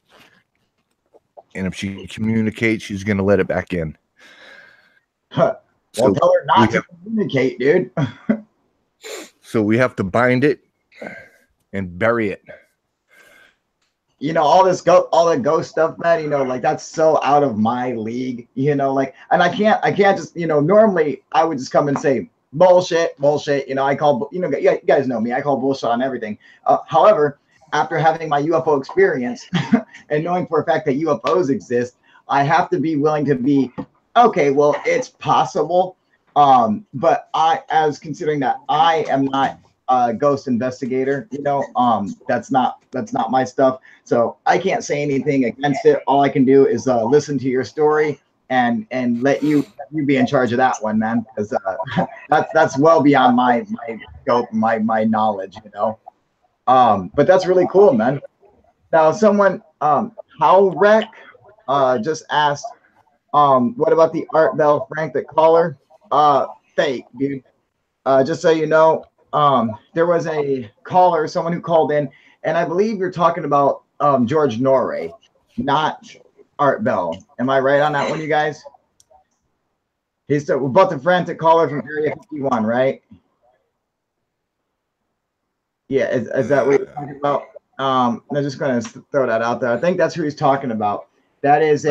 And if she communicates, she's going to let it back in. Well, tell her not to communicate, dude. So we have to bind it and bury it. You know, all the ghost stuff, man, you know, like that's so out of my league, you know, like, and I can't just, you know, normally I would just come and say bullshit, you know, I call, you know, you guys know me, I call bullshit on everything. However, after having my UFO experience and knowing for a fact that UFOs exist, I have to be willing to be, okay, well, it's possible. But as considering that I am not a ghost investigator, you know, that's not my stuff. So I can't say anything against it. All I can do is listen to your story and let you be in charge of that one, man, because that's well beyond my scope, my knowledge, you know. But that's really cool, man. Now, someone, How Wreck, just asked, what about the Art Bell Frank the caller? Fake, dude. Just so you know, there was a caller, someone who called in, and I believe you're talking about George Norrie, not Art Bell. Am I right on that one, you guys? He's about the frantic caller from Area 51, right? Yeah, is that what you're talking about? I'm just going to throw that out there. I think that's who he's talking about. That is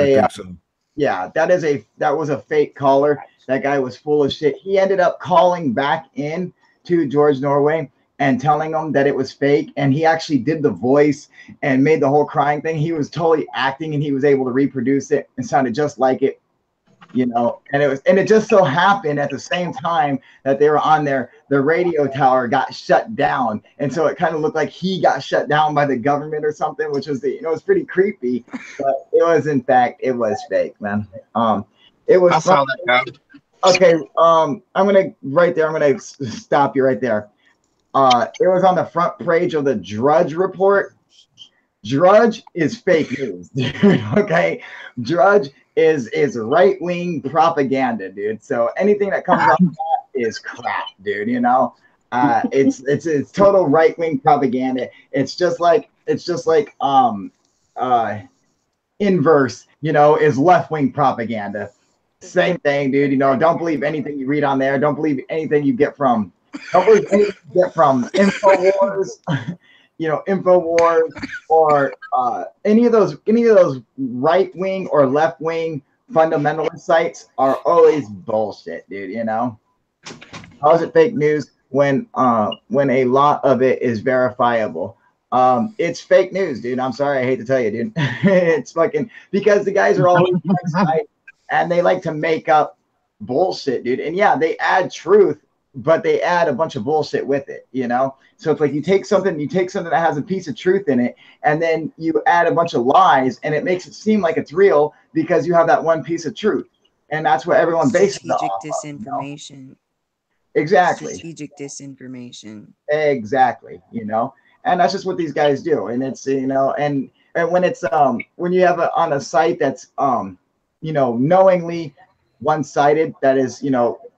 yeah, that was a fake caller. That guy was full of shit. He ended up calling back in to George Norrie and telling him that it was fake. And he actually did the voice and made the whole crying thing. He was totally acting, and he was able to reproduce it and sounded just like it, you know. And it just so happened at the same time that they were on there, the radio tower got shut down. And so it kind of looked like he got shut down by the government or something, which was it was pretty creepy. But it was, in fact, it was fake, man. It was. I saw that guy. Okay, I'm gonna stop you right there. It was on the front page of the Drudge report. Drudge is fake news, dude. Okay, Drudge is right-wing propaganda, dude. So anything that comes out of that is crap, dude. You know, it's total right-wing propaganda. It's just like inverse, you know, is left-wing propaganda. Same thing, dude. You know, don't believe anything you read on there. Don't believe anything you get from. Don't believe anything you get from InfoWars. You know, InfoWars or any of those right wing or left wing fundamentalist sites are always bullshit, dude. You know, how is it fake news when a lot of it is verifiable? It's fake news, dude. I'm sorry, I hate to tell you, dude. It's fucking because the guys are all on the website. And they like to make up bullshit, dude. And yeah, they add truth, but they add a bunch of bullshit with it, you know? So it's like you take something that has a piece of truth in it, and then you add a bunch of lies, and it makes it seem like it's real because you have that one piece of truth. And that's what everyone bases it off strategic disinformation. Of, you know? Exactly. Strategic disinformation. Exactly. And that's just what these guys do. And it's, and when it's when you have on a site that's knowingly one-sided, that is,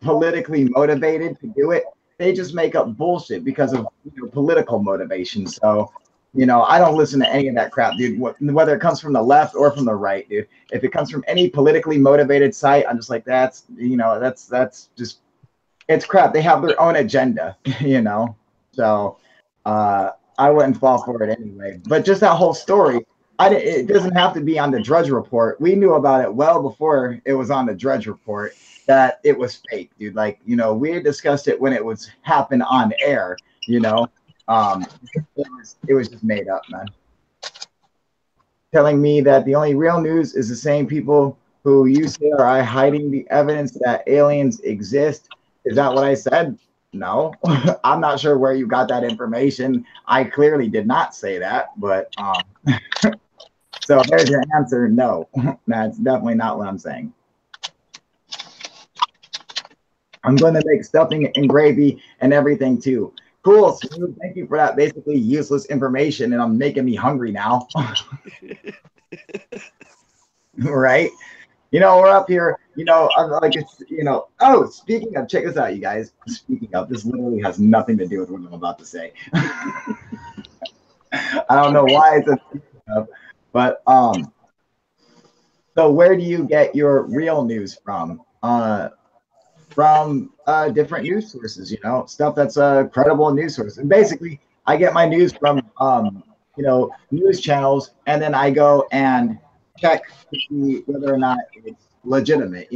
politically motivated to do it, they just make up bullshit because of political motivation. So, I don't listen to any of that crap, dude. Whether it comes from the left or from the right, dude. If it comes from any politically motivated site, I'm just like, that's just, it's crap. They have their own agenda, So I wouldn't fall for it anyway. But just that whole story, it doesn't have to be on the Drudge Report. We knew about it well before it was on the Drudge Report that it was fake, dude. Like, we had discussed it when it was happened on air, it was just made up, man. Telling me that the only real news is the same people who you say are hiding the evidence that aliens exist. Is that what I said? No. I'm not sure where you got that information. I clearly did not say that, but so there's your answer. No, that's definitely not what I'm saying. I'm going to make stuffing and gravy and everything too. Cool. So thank you for that basically useless information, and I'm making me hungry now. Right? We're up here, I'm like, it's, oh, speaking of, check this out, you guys. Speaking of, this literally has nothing to do with what I'm about to say. I don't know why it's a speaking of, but, so where do you get your real news from? From different news sources, stuff that's a credible news source. And basically, I get my news from, news channels, and then I go and check to see whether or not it's legitimate.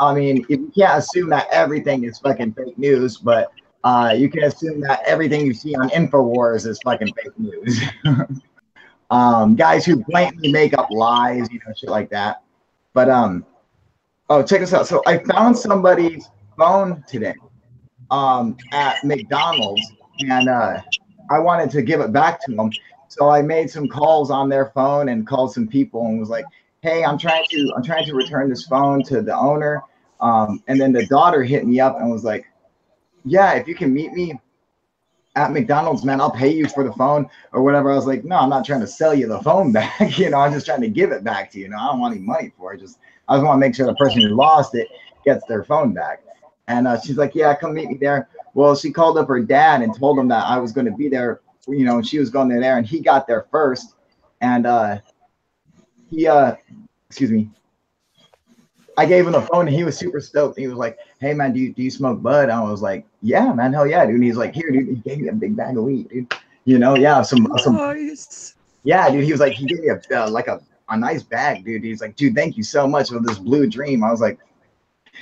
I mean, you can't assume that everything is fucking fake news, but you can assume that everything you see on InfoWars is fucking fake news. Guys who blatantly make up lies, shit like that. But oh, check this out. So I found somebody's phone today at McDonald's, and I wanted to give it back to them. So I made some calls on their phone and called some people and was like, "Hey, I'm trying to return this phone to the owner." And then the daughter hit me up and was like, "Yeah, if you can meet me at McDonald's, man, I'll pay you for the phone or whatever." I was like, "No, I'm not trying to sell you the phone back. I'm just trying to give it back to you. I don't want any money for it. I just want to make sure the person who lost it gets their phone back." And she's like, "Yeah, come meet me there." Well, she called up her dad and told him that I was going to be there, and she was going there, and he got there first. And excuse me, I gave him the phone, and he was super stoked. He was like, "Hey, man, do you smoke bud?" I was like, "Yeah, man, hell yeah, dude." And he's like, "Here, dude." He gave me a big bag of weed, dude. Yeah, some Nice. yeah, dude. He was like, he gave me a nice bag, dude. He's like, "Dude, thank you so much for this blue dream." I was like,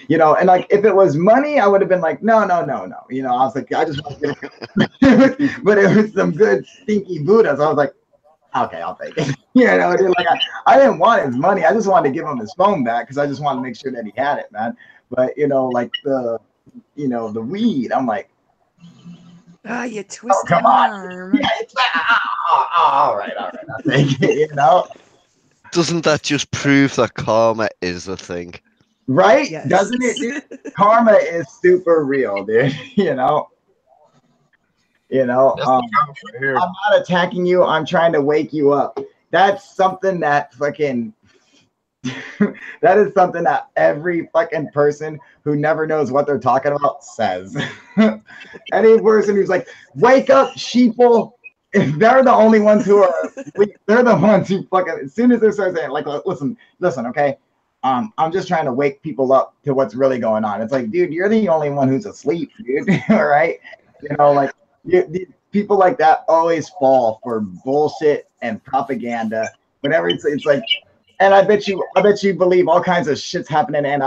and like, if it was money, I would have been like, no. I was like, I just want to get it. But it was some good stinky Buddha. So I was like, okay, I'll take it. Dude, like, I didn't want his money. I just wanted to give him his phone back because I just wanted to make sure that he had it, man. But like the weed, I'm like, you twist come my on. arm. Yeah, it's all right, I'll take it, Doesn't that just prove that karma is a thing? Right? Yes. Doesn't it, dude? Karma is super real, dude. I'm not attacking you. I'm trying to wake you up. That's something that fucking that is something that every fucking person who never knows what they're talking about says. Any person who's like, "Wake up, sheeple," they're the only ones who are they're the ones who fucking, as soon as they start saying, like, listen, okay. I'm just trying to wake people up to what's really going on. It's like, dude, you're the only one who's asleep, dude. All right. Like, people like that always fall for bullshit and propaganda. Whenever it's like, and I bet you believe all kinds of shit's happening in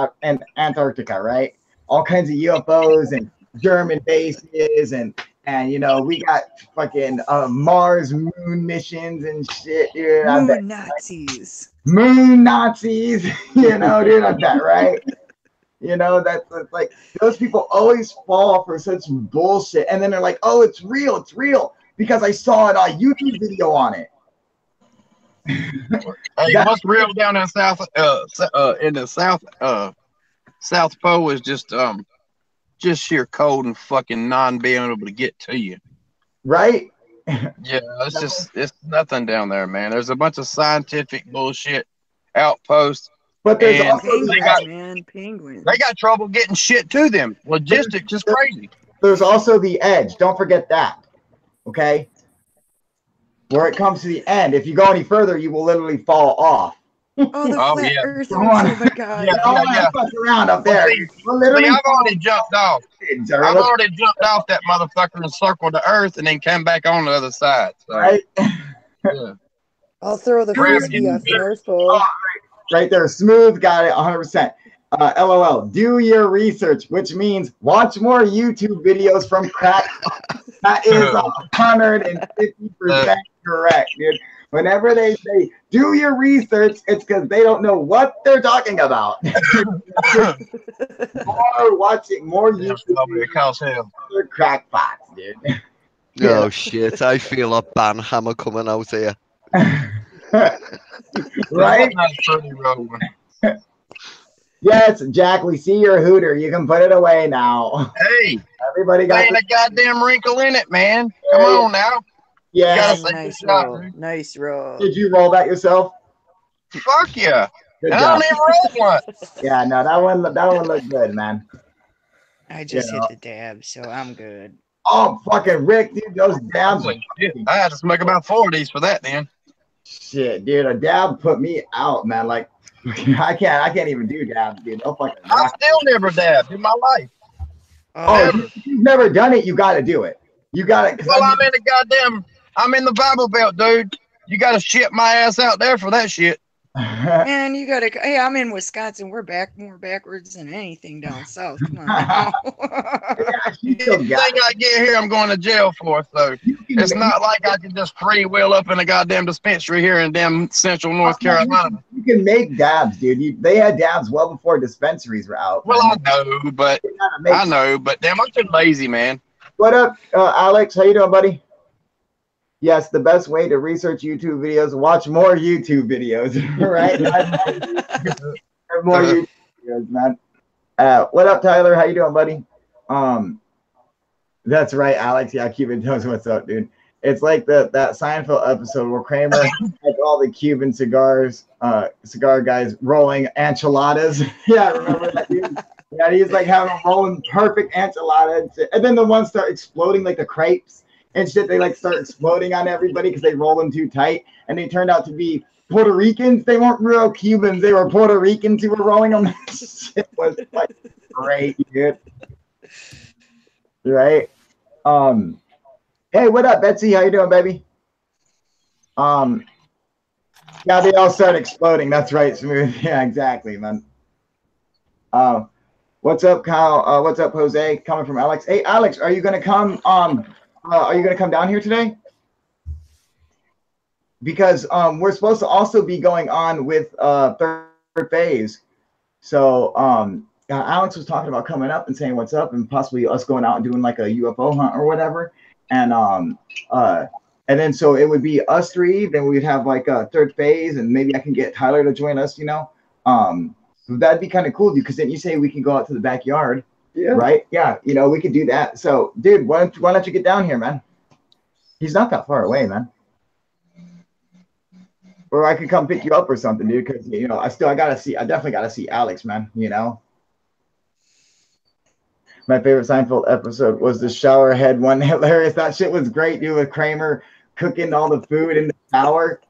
Antarctica, right? All kinds of UFOs and German bases and we got fucking Mars moon missions and shit, dude. Moon Nazis. Moon Nazis, dude, I bet, right? That's like, those people always fall for such bullshit, and then they're like, "Oh, it's real because I saw it on YouTube video on it." Hey, what's real down in South South Pole is just just sheer cold and fucking non being able to get to you. Right? Yeah, it's nothing down there, man. There's a bunch of scientific bullshit outposts. But there's And also Penguins, man. Penguins. they got trouble getting shit to them. Logistics is crazy. there's also the edge. Don't forget that. Okay? Where it comes to the end, if you go any further, you will literally fall off. Oh, the Oh, flat yeah. earthers. Come on. Oh my god. Yeah. Don't want to fuck around up there. We'll literally See, I've already jumped off. fall, I've already jumped off that motherfucker and circled the earth and then come back on the other side. So, right? yeah. I'll throw the Grab frisbee it. off North Pole. Right there. Smooth. Got it. 100%. LOL. Do your research, which means watch more YouTube videos from crack. That is 150% correct, dude. Whenever they say do your research, it's because they don't know what they're talking about. Or watching more Yeah, YouTube probably videos cause hell. for crackpots, dude. Oh shit! I feel a ban hammer coming out here. Right? That's pretty rolling. Yes, Jack, we see your hooter. You can put it away now. Hey, Everybody there got ain't the, a goddamn wrinkle in it, man. Come on now. yeah. gotta say Nice good job, roll. dude. Nice roll. Did you roll that yourself? Fuck yeah. Good And I job. don't even roll one. Yeah, no, that one looked good, man. I just Yeah. hit the dab, so I'm good. Oh, fucking Rick, dude, those dabs are Holy shit. I had to smoke about 4 of these for that, then. shit, dude. A dab put me out, man. Like, I can't even do dabs, dude. No fucking. I still never dabbed in my life. Oh, if you've never done it, you got to do it. You got it. Well, I'm in the Bible Belt, dude. You got to ship my ass out there for that shit. Man, you gotta. Hey, I'm in Wisconsin. We're more backwards than anything down south. Come on. Now. You still Anything got it. I get here, I'm going to jail for. So it's not like I can just free will up in a goddamn dispensary here in damn central North Carolina. You can make dabs, dude. They had dabs well before dispensaries were out. Well, man. I know, but You gotta make- damn, I'm too lazy, man. What up, Alex? How you doing, buddy? Yes, the best way to research YouTube videos, watch more YouTube videos, right? More YouTube videos, man. What up, Tyler? How you doing, buddy? That's right, Alex. Yeah, Cuban knows what's up, dude. It's like that Seinfeld episode where Kramer had all the Cuban cigar guys rolling enchiladas. Yeah, remember that, dude? Yeah, he's like having a rolling perfect enchilada, and then the ones start exploding like the crepes and shit. They like start exploding on everybody because they roll them too tight, and they turned out to be Puerto Ricans. They weren't real Cubans. They were Puerto Ricans who were rolling them. Shit was like great, dude. Right? Hey, what up, Betsy? How you doing, baby? Yeah, they all start exploding. That's right, Smooth. Yeah, exactly, man. What's up, Kyle? What's up, Jose? Coming from Alex. Hey, Alex, are you gonna come? Are you gonna come down here today? Because we're supposed to also be going on with third phase. So Alex was talking about coming up and saying what's up, and possibly us going out and doing like a UFO hunt or whatever. And then so it would be us three. Then we'd have like a third phase, and maybe I can get Tyler to join us. You know, so that'd be kind of cool, dude. Because then you say we can go out to the backyard. Yeah. Right? Yeah. You know, we could do that. So, dude, why don't you get down here, man? He's not that far away, man. Or I could come pick you up or something, dude. Because you know, I definitely gotta see Alex, man. You know. My favorite Seinfeld episode was the shower head one. Hilarious. That shit was great, dude, with Kramer cooking all the food in the shower.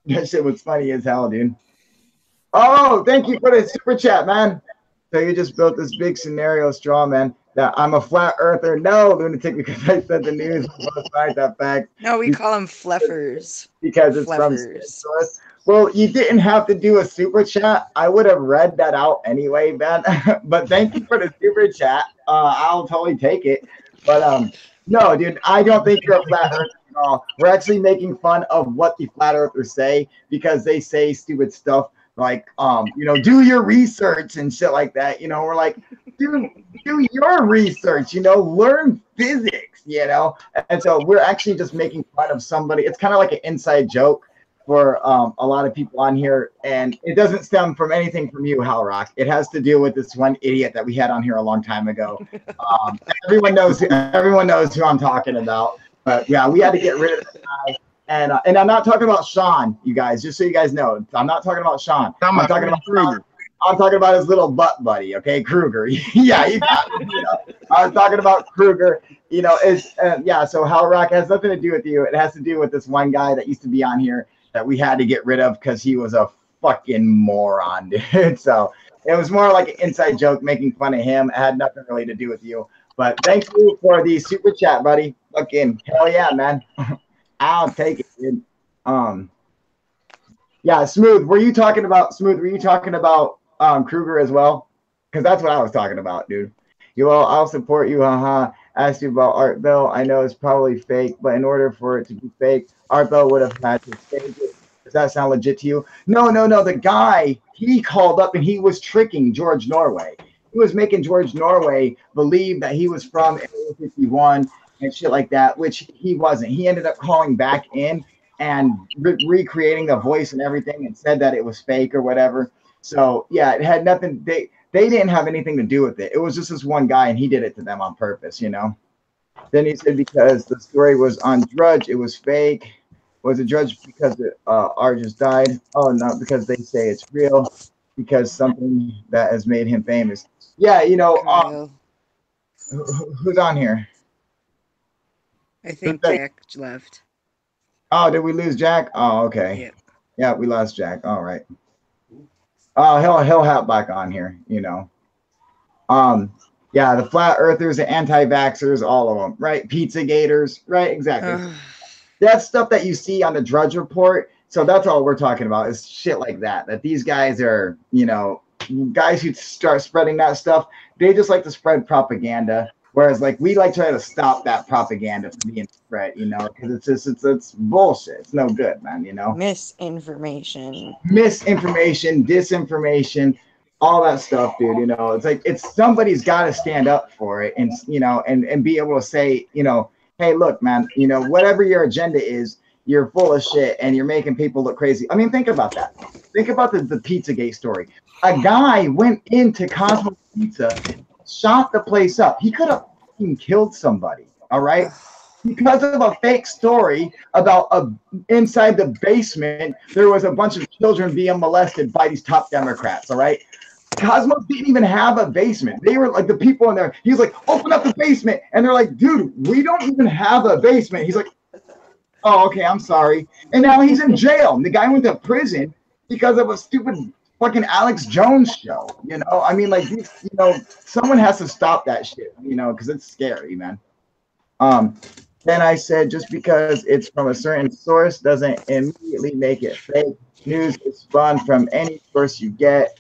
That shit was funny as hell, dude. Oh, thank you for the super chat, man. So you just built this big scenario straw, man, that I'm a flat earther. No, lunatic, because I said the news was like that fact. No, we call them fleffers. Because it's from source. Well, you didn't have to do a super chat. I would have read that out anyway, man. But thank you for the super chat. I'll totally take it. But no, dude, I don't think you're a flat earther at all. We're actually making fun of what the flat earthers say, because they say stupid stuff like, you know, do your research and shit like that. You know, we're like, do your research, you know, learn physics, you know. And so we're actually just making fun of somebody. It's kind of like an inside joke. for a lot of people on here, and it doesn't stem from anything from you, Hal Rock. It has to do with this one idiot that we had on here a long time ago. Everyone knows who I'm talking about. But yeah, we had to get rid of this guy. And I'm not talking about Sean, you guys. Just so you guys know, I'm not talking about Sean. I'm talking about Kruger. I'm talking about his little butt buddy, okay, Kruger. Yeah, you got it. You know, I was talking about Kruger. You know, yeah. So Hal Rock has nothing to do with you. It has to do with this one guy that used to be on here that we had to get rid of because he was a fucking moron, dude. So it was more like an inside joke making fun of him. It had nothing really to do with you. But thank you for the super chat, buddy. Fucking hell yeah, man. I'll take it, dude. Yeah, Smooth. Were you talking about Kruger as well? Because that's what I was talking about, dude. I'll support you, haha. Asked you about Art Bell. I know it's probably fake, but in order for it to be fake, Art Bell would have had to stage it. Does that sound legit to you? No. The guy, he called up and he was tricking George Norway. He was making George Norway believe that he was from Area 51 and shit like that, which he wasn't. He ended up calling back in and recreating the voice and everything and said that it was fake or whatever. So yeah, it had nothing. They didn't have anything to do with it. It was just this one guy, and he did it to them on purpose, you know. Then he said because the story was on Drudge, it was fake. Was it Drudge because R just died? Oh no, because they say it's real. Because something that has made him famous. Yeah, you know. Who's on here? I think Jack left. Oh, did we lose Jack? Oh, okay. Yeah, we lost Jack. All right. Oh, he'll hop back on here, you know. Yeah, the flat earthers, the anti-vaxxers, all of them, right? Pizza gators, right? Exactly. That's stuff that you see on the Drudge Report. So that's all we're talking about is shit like that. That these guys are, you know, guys who start spreading that stuff. They just like to spread propaganda. Whereas, like, we like try to stop that propaganda from being spread, you know, because it's bullshit. It's no good, man, you know. Misinformation, disinformation, all that stuff, dude. You know, it's like somebody's got to stand up for it, and you know, and be able to say, you know, hey, look, man, you know, whatever your agenda is, you're full of shit, and you're making people look crazy. I mean, think about that. Think about the Pizzagate story. A guy went into Cosmo Pizza, shot the place up. He could have killed somebody, all right? Because of a fake story about inside the basement, there was a bunch of children being molested by these top Democrats, all right? Cosmos didn't even have a basement. They were like the people in there. He's like, open up the basement. And they're like, dude, we don't even have a basement. He's like, oh, okay, I'm sorry. And now he's in jail. And the guy went to prison because of a stupid fucking Alex Jones show, you know. I mean, like, you know, someone has to stop that shit, you know, because it's scary, man. Then I said, just because it's from a certain source doesn't immediately make it fake. News is spun from any source you get.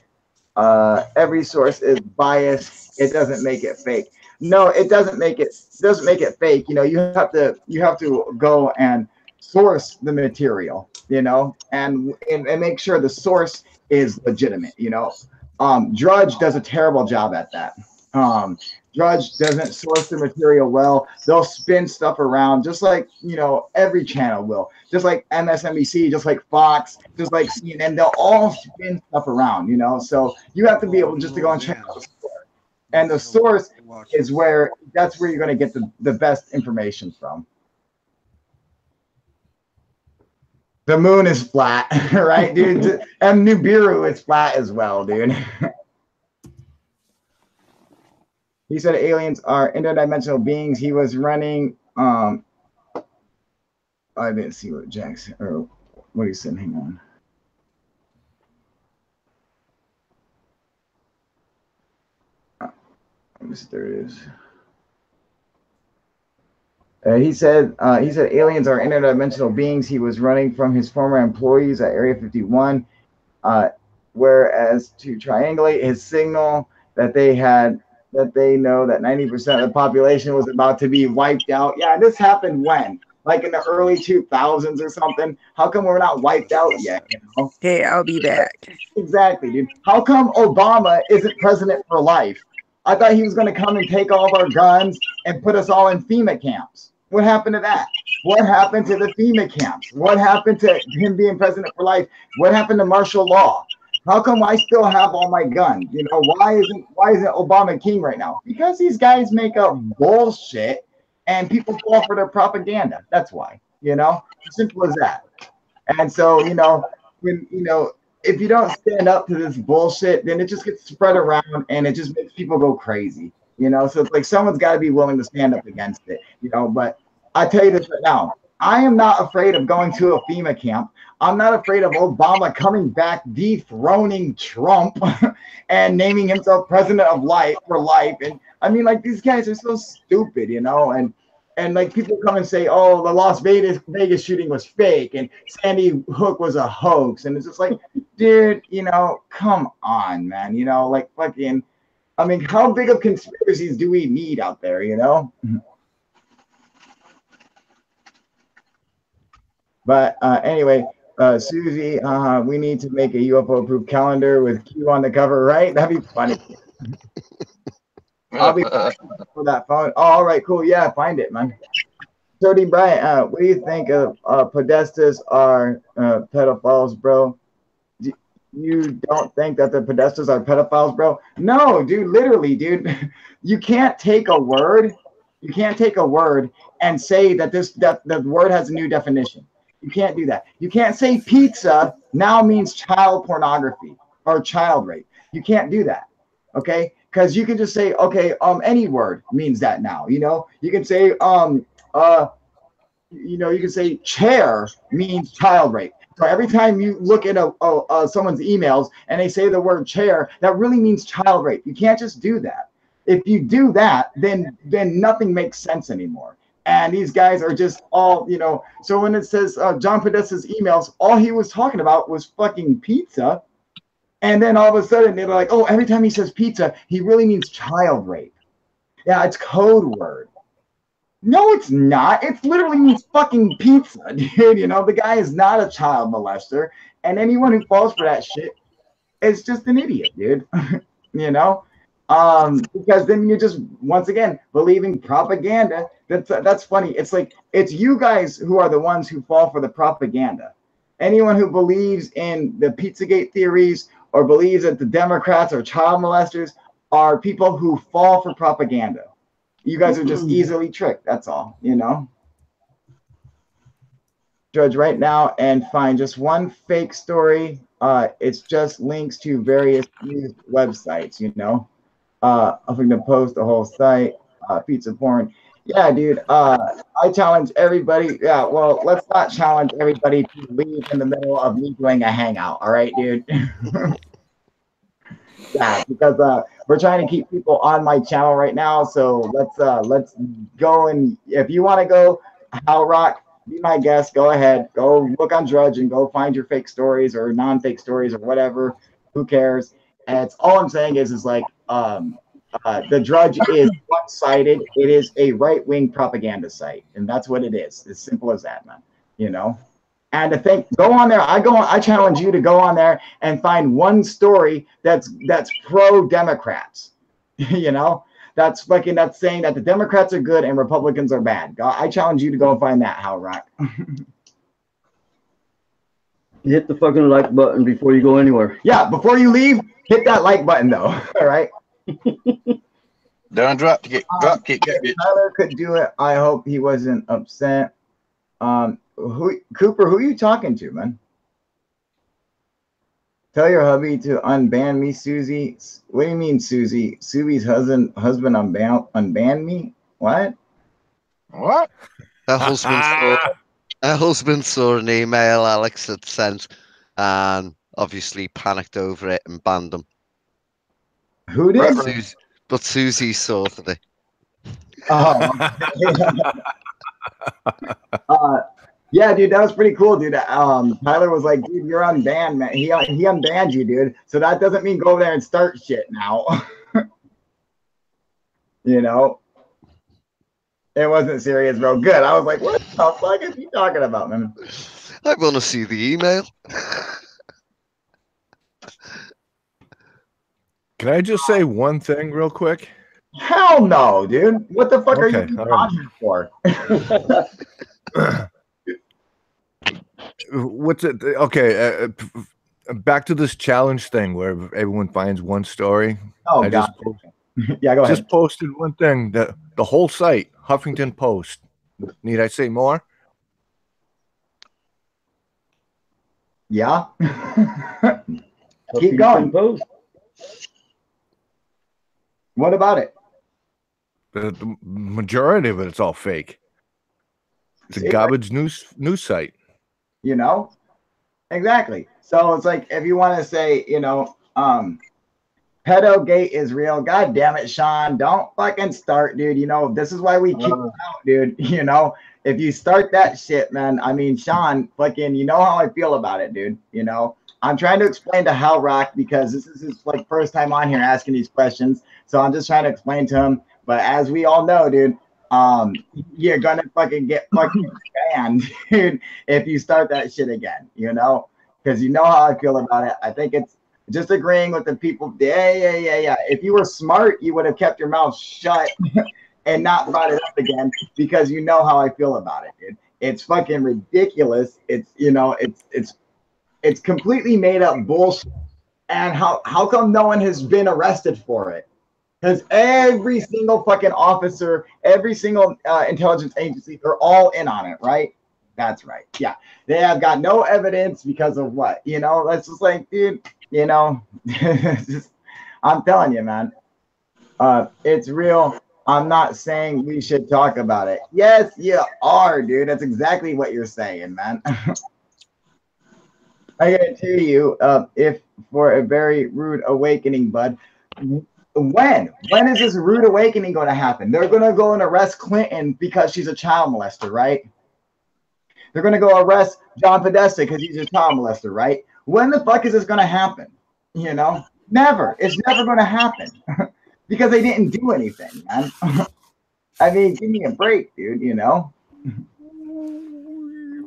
Every source is biased. It doesn't make it fake. No, it doesn't make it fake. You know, you have to go and source the material, you know, and make sure the source is legitimate, you know. Drudge does a terrible job at that. Drudge doesn't source the material well. They'll spin stuff around just like, you know, every channel will. Just like MSNBC, just like Fox, just like CNN. They'll all spin stuff around, you know. So you have to be able just to go and check out the source. And the source is that's where you're going to get the best information from. The moon is flat, right, dude? And Nibiru is flat as well, dude. He said aliens are interdimensional beings. He was running. I didn't see what Jackson or what he said. Hang on. Let me see. There it is. He said aliens are interdimensional beings. He was running from his former employees at Area 51, whereas to triangulate his signal that they know that 90% of the population was about to be wiped out. Yeah, this happened when? Like in the early 2000s or something? How come we're not wiped out yet? You know? Okay, I'll be back. Exactly, dude. How come Obama isn't president for life? I thought he was going to come and take all of our guns and put us all in FEMA camps. What happened to that? What happened to the FEMA camps? What happened to him being president for life? What happened to martial law? How come I still have all my guns? You know, why isn't Obama king right now? Because these guys make up bullshit and people fall for their propaganda. That's why, you know, simple as that. And so, you know, when, you know, if you don't stand up to this bullshit, then it just gets spread around and it just makes people go crazy, you know? So it's like someone's got to be willing to stand up against it, you know? But I tell you this right now, I am not afraid of going to a FEMA camp. I'm not afraid of Obama coming back, dethroning Trump and naming himself president of life for life. And I mean, like, these guys are so stupid, you know? And like people come and say, oh, the Las Vegas shooting was fake and Sandy Hook was a hoax. And it's just like, dude, you know, come on, man. You know, like fucking, I mean, how big of conspiracies do we need out there, you know? But anyway, Susie, we need to make a UFO-approved calendar with Q on the cover, right? That'd be funny. I'll be for that phone. Oh, all right, cool. Yeah, find it, man. Jody Bryant, what do you think of Podestas are pedophiles, bro? You don't think that the Podestas are pedophiles, bro? No, dude, literally, dude. You can't take a word. You can't take a word and say that the word has a new definition. You can't do that. You can't say pizza now means child pornography or child rape. You can't do that. Okay? Because you can just say, okay, any word means that now. You know, you can say, you know, you can say chair means child rape. So every time you look at someone's emails and they say the word chair, that really means child rape. You can't just do that. If you do that, then nothing makes sense anymore. And these guys are just all, you know. So when it says John Podesta's emails, all he was talking about was fucking pizza. And then all of a sudden they're like, oh, every time he says pizza, he really means child rape. Yeah, it's code word. No, it's not. It literally means fucking pizza, dude. You know, the guy is not a child molester. And anyone who falls for that shit is just an idiot, dude. You know? Because then you're just, once again, believing propaganda. That's funny. It's like, it's you guys who are the ones who fall for the propaganda. Anyone who believes in the Pizzagate theories or believes that the Democrats are child molesters are people who fall for propaganda. You guys are just easily tricked. That's all, you know? Judge right now and find just one fake story. It's just links to various news websites, you know? I'm going to post the whole site, pizza porn. Yeah, dude. I challenge everybody. Yeah, well, let's not challenge everybody to leave in the middle of me doing a hangout. All right, dude. Yeah, because we're trying to keep people on my channel right now. So let's go, and if you want to go, Hal Rock, be my guest. Go ahead. Go look on Drudge and go find your fake stories or non-fake stories or whatever. Who cares? And it's all I'm saying is like the Drudge is one-sided. It is a right-wing propaganda site, and that's what it is. As simple as that, man. You know. And to think, go on there. I challenge you to go on there and find one story that's pro-Democrats. You know, that's saying that the Democrats are good and Republicans are bad. I challenge you to go and find that, Hal Rock. Hit the fucking like button before you go anywhere. Yeah, before you leave, hit that like button though. All right. Don't drop kick. Tyler could do it. I hope he wasn't upset. Cooper, who are you talking to, man? Tell your hubby to unban me, Susie. What do you mean, Susie? Susie's husband unban me? What? What? Her husband saw an email Alex had sent and obviously panicked over it and banned him. Who did? But Susie sorted it. Yeah, dude, that was pretty cool, dude. Tyler was like, dude, you're unbanned, man. He unbanned you, dude. So that doesn't mean go over there and start shit now. You know? It wasn't serious, bro. Good. I was like, what the fuck is he talking about, man? I want to see the email. Can I just say one thing real quick? Hell no, dude. What the fuck are you Okay, all right. on here for? What's it? Okay, back to this challenge thing where everyone finds one story. Oh, I God. Yeah, go ahead. just posted one thing. The whole site, Huffington Post. Need I say more? Yeah. Keep going. Post. What about it? The majority of it's all fake. It's a garbage news site. You know? Exactly. So it's like, if you want to say, you know, pedogate is real. God damn it, Sean. Don't fucking start, dude. You know, this is why we keep out, dude. You know, if you start that shit, man, I mean, Sean, fucking, you know how I feel about it, dude. You know, I'm trying to explain to Hal Rock because this is his like first time on here asking these questions. So I'm just trying to explain to him. But as we all know, dude, you're gonna fucking get fucking banned, dude, if you start that shit again, you know, because you know how I feel about it. I think it's just agreeing with the people. Yeah. If you were smart, you would have kept your mouth shut and not brought it up again, because you know how I feel about it, dude. It's fucking ridiculous. It's, you know, it's completely made up bullshit. And how come no one has been arrested for it? Because every single fucking officer, every single intelligence agency, they're all in on it, right? That's right. Yeah. They have got no evidence because of what? You know, that's just like, dude, you know, just, I'm telling you, man. It's real. I'm not saying we should talk about it. Yes, you are, dude. That's exactly what you're saying, man. I guarantee you, if for a very rude awakening, bud, when is this rude awakening going to happen? They're going to go and arrest Clinton because she's a child molester, right? They're going to go arrest John Podesta because he's a child molester, right? When the fuck is this going to happen? You know, never. It's never going to happen because they didn't do anything, man. I mean, give me a break, dude. You know.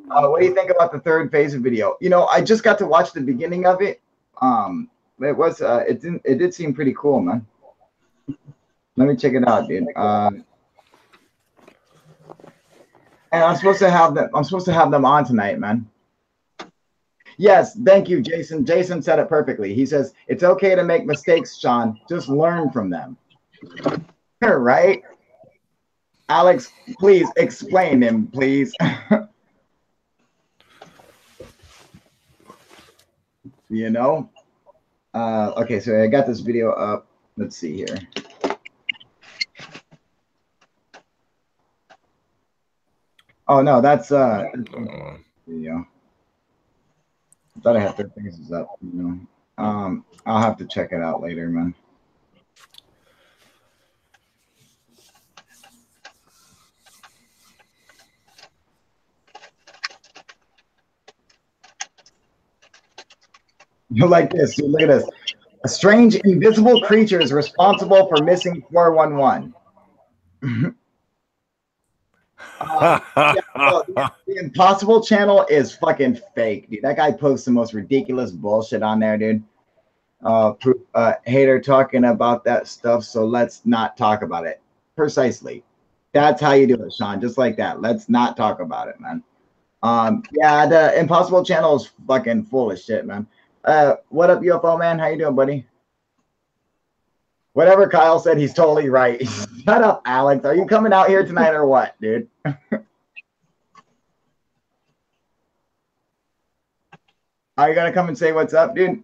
What do you think about the third phase of video? You know, I just got to watch the beginning of it. It was it did seem pretty cool, man. Let me check it out, dude. And I'm supposed to have them on tonight, man. Yes, thank you, Jason. Jason said it perfectly. He says it's okay to make mistakes, Sean. Just learn from them. Right? Alex, please explain him, please. You know? Okay, so I got this video up. Let's see here. Oh no, that's video. I thought I had third phases up, you know. I'll have to check it out later, man. You like this? Look at this. A strange invisible creature is responsible for missing 411. The Impossible channel is fucking fake, dude. That guy posts the most ridiculous bullshit on there, dude. Hater talking about that stuff, so let's not talk about it. Precisely. That's how you do it, Sean. Just like that. Let's not talk about it, man. Yeah, the Impossible channel is fucking full of shit, man. What up, UFO man? How you doing, buddy? Whatever Kyle said, he's totally right. Shut up, Alex. Are you coming out here tonight or what, dude? Are you gonna come and say what's up, dude?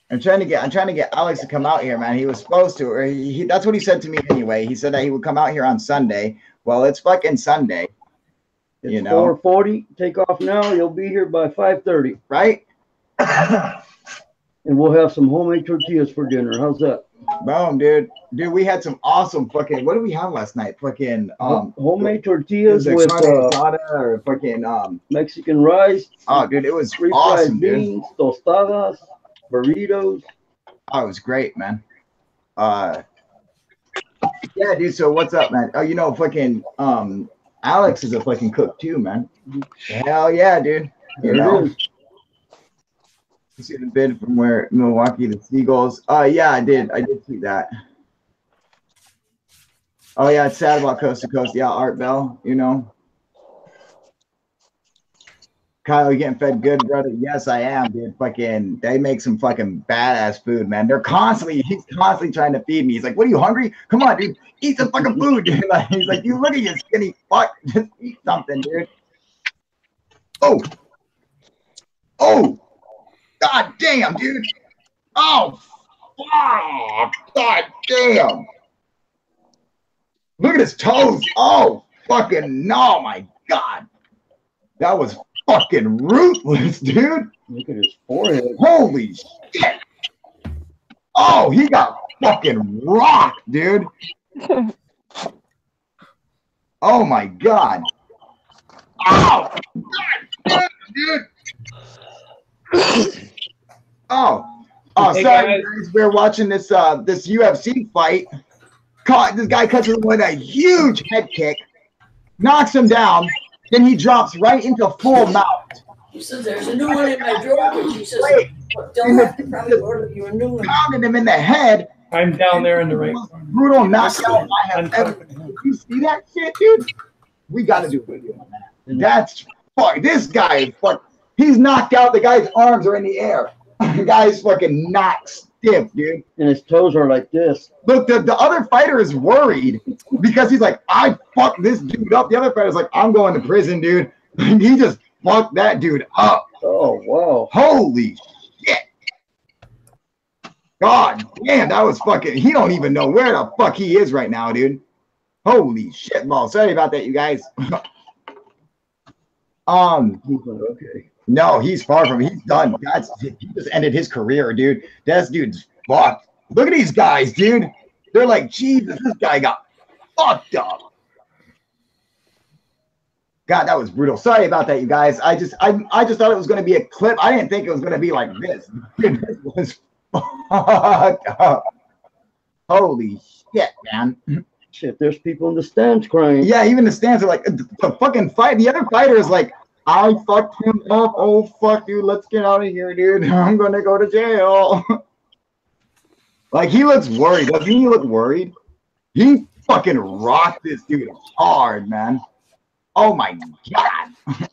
I'm trying to get Alex to come out here, man. He was supposed to, or that's what he said to me anyway. He said that he would come out here on Sunday. Well, it's fucking Sunday. It's you know, 4:40. Take off now. You'll be here by 5:30. Right? And we'll have some homemade tortillas for dinner. How's that? Boom, dude. Dude, we had some awesome fucking. What did we have last night? Fucking homemade tortillas with or fucking Mexican rice. Oh, dude, it was refried awesome, beans, dude. Tostadas, burritos. Oh, it was great, man. Yeah, dude. So what's up, man? Oh, you know, fucking Alex is a fucking cook too, man. Hell yeah, dude. You know. You see the bid from where Milwaukee, the Seagulls. Yeah, I did see that. Oh yeah, it's sad about Coast to Coast. Yeah, Art Bell, you know. Kyle, you getting fed good, brother? Yes, I am, dude. Fucking, they make some fucking badass food, man. He's constantly trying to feed me. He's like, what are you hungry? Come on, dude, eat some fucking food, dude. Like, he's like, you look at you skinny fuck. Just eat something, dude. Oh, god damn, dude. Oh, fuck. God damn. Look at his toes. Oh, fucking, no, my God. That was fucking ruthless, dude. Look at his forehead. Holy shit. Oh, he got fucking rocked, dude. Oh my God. Oh, God, dude. Oh, Hey, sorry, guys. guys. We're watching this this UFC fight. This guy catches him with a huge head kick, knocks him down, then he drops right into full mount. He says, there's a new one in my drawer. She says, Wait. don't have to probably order you a new one. Pounded him in the head. I'm down there in the right corner. Brutal knockout I have ever. Did you see that shit, dude? We got to do a video on that. That's fuck. This guy is fuck. He's knocked out. The guy's arms are in the air. The guy's fucking knocked stiff, dude. And his toes are like this. Look, the other fighter is worried because he's like, I fucked this dude up. The other fighter's like, I'm going to prison, dude. He just fucked that dude up. Oh, wow. Holy shit. God damn, that was fucking, he don't even know where the fuck he is right now, dude. Holy shit, ball. Sorry about that, you guys. Okay. No, he's far from, he's done. He just ended his career, dude. This dude's fucked. Look at these guys, dude. They're like, Jesus, this guy got fucked up. God, that was brutal. Sorry about that, you guys. I just thought it was going to be a clip. I didn't think it was going to be like this. Dude, this was fucked up. Holy shit, man. Shit, there's people in the stands crying. Yeah, even the stands are like, the fucking fight. The other fighter is like, I fucked him up. Oh, fuck you. Let's get out of here, dude. I'm going to go to jail. Like, he looks worried. Doesn't he look worried? He fucking rocked this dude hard, man. Oh, my God.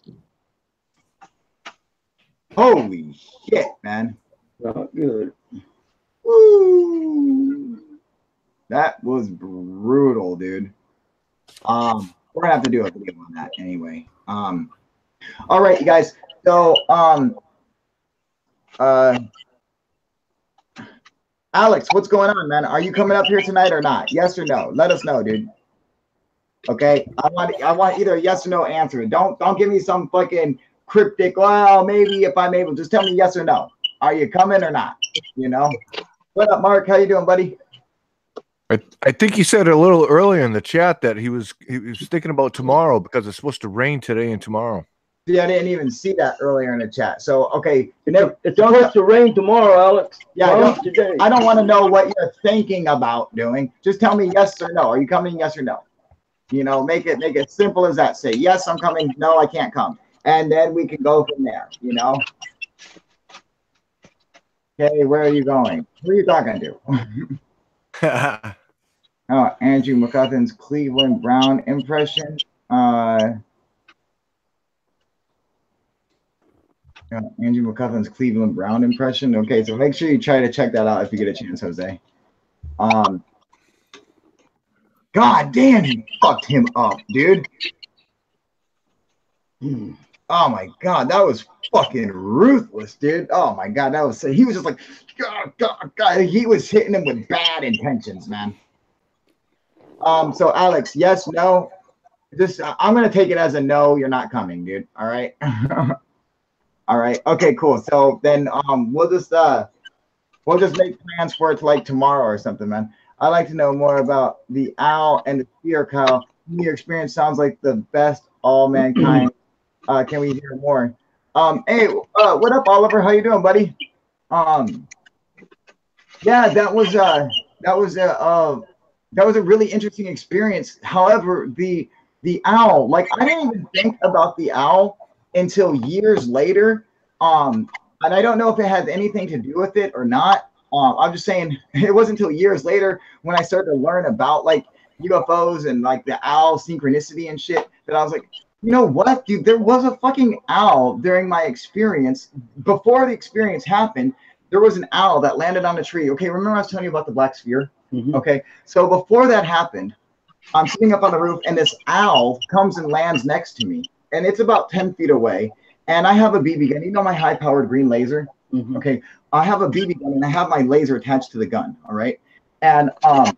Holy shit, man. Not good. Woo. That was brutal, dude. We're gonna have to do a video on that anyway. All right, you guys. So, Alex, what's going on, man? Are you coming up here tonight or not? Yes or no? Let us know, dude. Okay, I want either a yes or no answer. Don't give me some fucking cryptic. Well, maybe if I'm able, just tell me yes or no. Are you coming or not? You know. What up, Mark? How you doing, buddy? I think he said a little earlier in the chat that he was thinking about tomorrow because it's supposed to rain today and tomorrow. See, I didn't even see that earlier in the chat. So, okay. It's supposed to rain tomorrow, Alex. Yeah, today. I don't want to know what you're thinking about doing. Just tell me yes or no. Are you coming? Yes or no? You know, make it simple as that. Say yes, I'm coming. No, I can't come, and then we can go from there. You know. Okay, where are you going? Who are you talking to? Oh, Andrew McCutcheon's Cleveland Brown impression. Andrew McCutcheon's Cleveland Brown impression. Okay, so make sure you try to check that out if you get a chance, Jose. God damn, he fucked him up, dude. Oh my God, that was fucking ruthless, dude. Oh my God, he was just like, God, he was hitting him with bad intentions, man. So Alex, yes, no, I'm gonna take it as a no. You're not coming, dude. All right. All right. Okay, cool. So then, we'll just make plans for it to like tomorrow or something, man. I'd like to know more about the owl and the spear, Kyle. Your experience sounds like the best all mankind. Can we hear more? Hey, what up, Oliver? How you doing, buddy? Yeah, that was a really interesting experience. However, the owl, like I didn't even think about the owl until years later. And I don't know if it has anything to do with it or not. I'm just saying it wasn't until years later when I started to learn about like UFOs and like the owl synchronicity and shit that I was like, you know what, dude? There was a fucking owl during my experience. Before the experience happened, there was an owl that landed on a tree. Okay, remember I was telling you about the black sphere? Mhm. Okay, so before that happened, I'm sitting up on the roof and this owl comes and lands next to me. And it's about 10 feet away. And I have a BB gun. You know my high-powered green laser? Mhm. Okay, I have a BB gun and I have my laser attached to the gun, all right? And I'm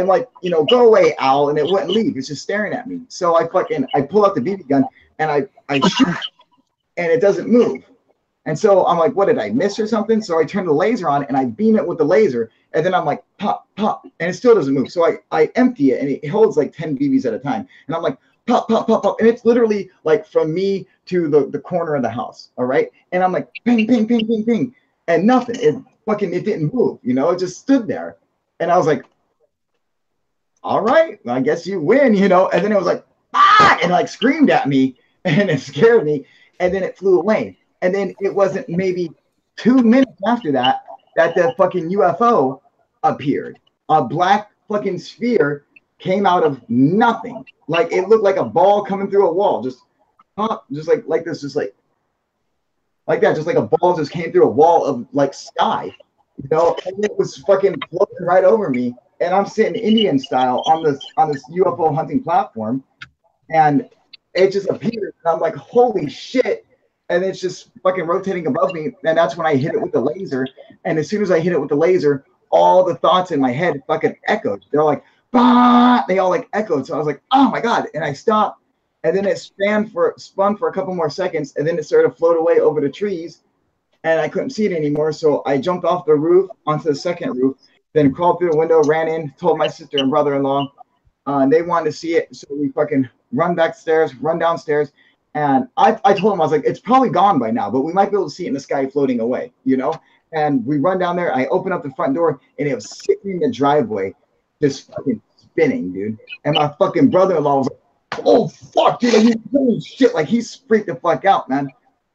like, you know, go away, owl, and it wouldn't leave. It's just staring at me. So I pull out the BB gun and I shoot, and it doesn't move. And so I'm like, what did I miss or something? So I turn the laser on and I beam it with the laser, and then I'm like, pop, pop, and it still doesn't move. So I empty it, and it holds like 10 BBs at a time. And I'm like, pop, pop, pop, pop, and it's literally like from me to the corner of the house, all right? And I'm like, ping, ping, ping, ping, ping, and nothing. It didn't move, you know? It just stood there. And I was like, all right, well, I guess you win, you know? And then it was like, ah, and like screamed at me, and it scared me, and then it flew away. And then it wasn't maybe 2 minutes after that the fucking UFO appeared. A black fucking sphere came out of nothing. Like it looked like a ball coming through a wall, just like this, just like that, just like a ball just came through a wall of like sky, you know, and it was fucking floating right over me. And I'm sitting Indian style on this UFO hunting platform, and it just appeared. And I'm like, holy shit. And it's just fucking rotating above me. And that's when I hit it with the laser. And as soon as I hit it with the laser, all the thoughts in my head fucking echoed. They're like, bah! They all like echoed. So I was like, oh my God. And I stopped. And then it spun for a couple more seconds. And then it started to float away over the trees. And I couldn't see it anymore. So I jumped off the roof onto the second roof, then crawled through the window, ran in, told my sister and brother-in-law. And they wanted to see it. So we fucking run downstairs. And I told him, I was like, it's probably gone by now, but we might be able to see it in the sky floating away, you know? And we run down there. I open up the front door, and it was sitting in the driveway, just fucking spinning, dude. And my fucking brother-in-law was like, oh, fuck, dude. Like, he's doing shit. Like, he's freaked the fuck out, man.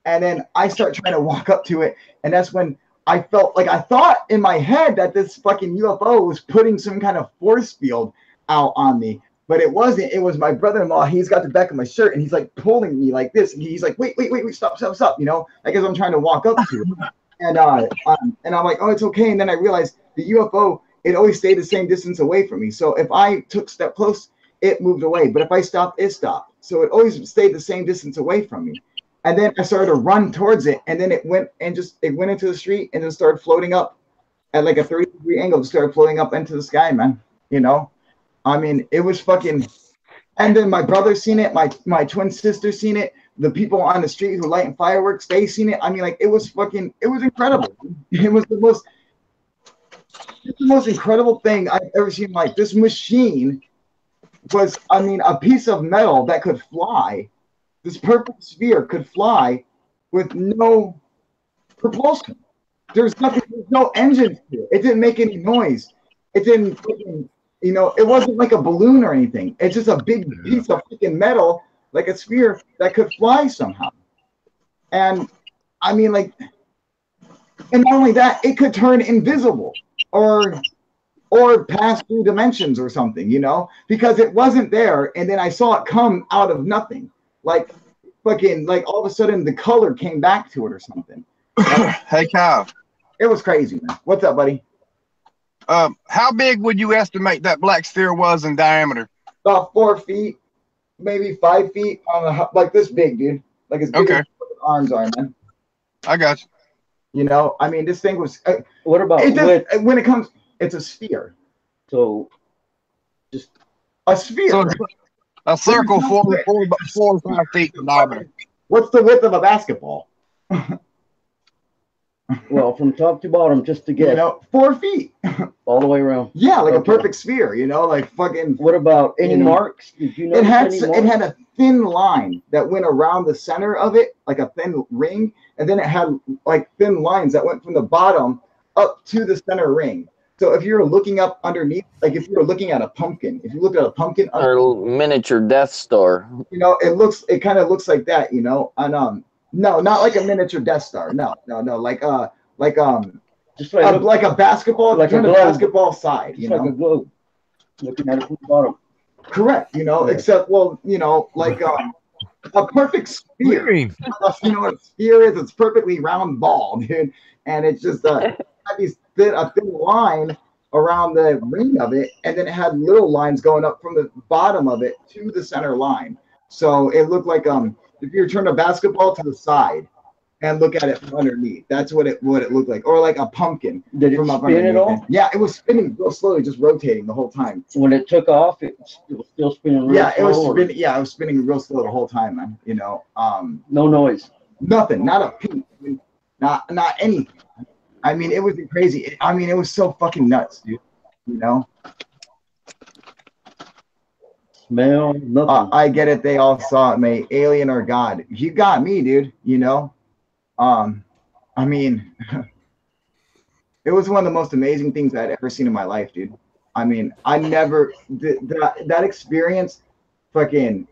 And then I start trying to walk up to it. And that's when I felt like I thought in my head that this fucking UFO was putting some kind of force field out on me. But it wasn't. It was my brother-in-law. He's got the back of my shirt, and he's like pulling me like this. And he's like, wait, stop, you know, like as I'm trying to walk up to it. And I'm like, oh, it's okay. And then I realized the UFO, it always stayed the same distance away from me. So if I took a step close, it moved away. But if I stopped, it stopped. So it always stayed the same distance away from me. And then I started to run towards it, and then it went into the street and then started floating up at like a 30-degree angle. It started floating up into the sky, man. You know. I mean, it was fucking, and then my brother seen it, my twin sister seen it, the people on the street who lighting fireworks, they seen it. I mean, like, it was incredible. It was the most incredible thing I've ever seen. Like, this machine was, I mean, a piece of metal that could fly. This perfect sphere could fly with no propulsion. There's no engine to it. It didn't make any noise. It didn't fucking, you know, it wasn't like a balloon or anything. It's just a big piece of freaking metal, like a sphere that could fly somehow. And I mean, like, and not only that, it could turn invisible or pass through dimensions or something, you know, because it wasn't there. And then I saw it come out of nothing, like fucking, like all of a sudden the color came back to it or something. Hey, Kyle. It was crazy, man. What's up, buddy? How big would you estimate that black sphere was in diameter? About 4 feet, maybe 5 feet, like this big, dude. Like as big as arms are, man. I got you. You know, I mean, this thing was. What about when it comes? It's a sphere. So, just a sphere. So a circle 4 or 5 feet in diameter. What's the width of a basketball? Well, from top to bottom, just to get, you know, 4 feet all the way around. Yeah, like a perfect sphere. You know, like fucking. What about any marks? Did you know it had a thin line that went around the center of it, like a thin ring, and then it had like thin lines that went from the bottom up to the center ring. So if you're looking up underneath, like if you were looking at a pumpkin, if you looked at a pumpkin, or miniature Death Star, you know, it kind of looks like that, you know, and no, not like a miniature Death Star. No, like just like a basketball, like a basketball side, you know, like a globe. looking at it from the bottom. Correct. You know, except like a perfect sphere. Green. You know what a sphere is? It's perfectly round ball, dude, and it's just had a thin line around the ring of it, and then it had little lines going up from the bottom of it to the center line. So it looked like if you turn a basketball to the side and look at it from underneath, that's what it looked like, or like a pumpkin. Did it from up spin at underneath all? Yeah, it was spinning real slowly, just rotating the whole time. When it took off, it was still spinning real Yeah, it was slow, or spinning. Yeah, it was spinning real slow the whole time, man. You know, no noise. nothing, not a peep, not anything. I mean, it was crazy. I mean, it was so fucking nuts, dude. You know. Smell, nothing. I get it. They all saw it, mate. Alien or God. You got me, dude. You know. I mean, it was one of the most amazing things I'd ever seen in my life, dude. I mean, I never that experience. Fucking,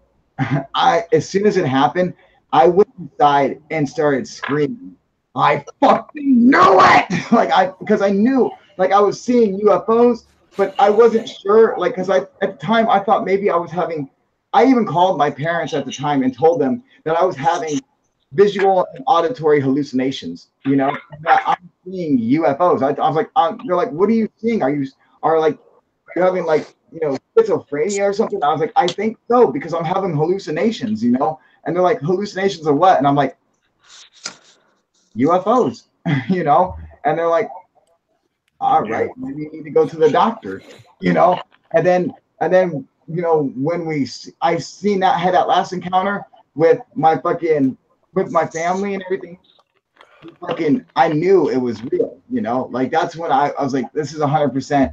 as soon as it happened, I went inside and started screaming. I fucking knew it! Because I knew, like, I was seeing UFOs, but I wasn't sure, like, because at the time I thought maybe I even called my parents at the time and told them that I was having visual and auditory hallucinations, you know, that I'm seeing UFOs. I was like, they're like, what are you seeing? Are you having, like, you know, schizophrenia or something? I was like, I think so, because I'm having hallucinations, you know? And they're like, hallucinations of what? And I'm like, UFOs, you know? And they're like, all right, maybe you need to go to the doctor, you know? And then, you know, when I seen that, had that last encounter with my family and everything, I knew it was real, you know? Like, that's when I was like, this is 100%,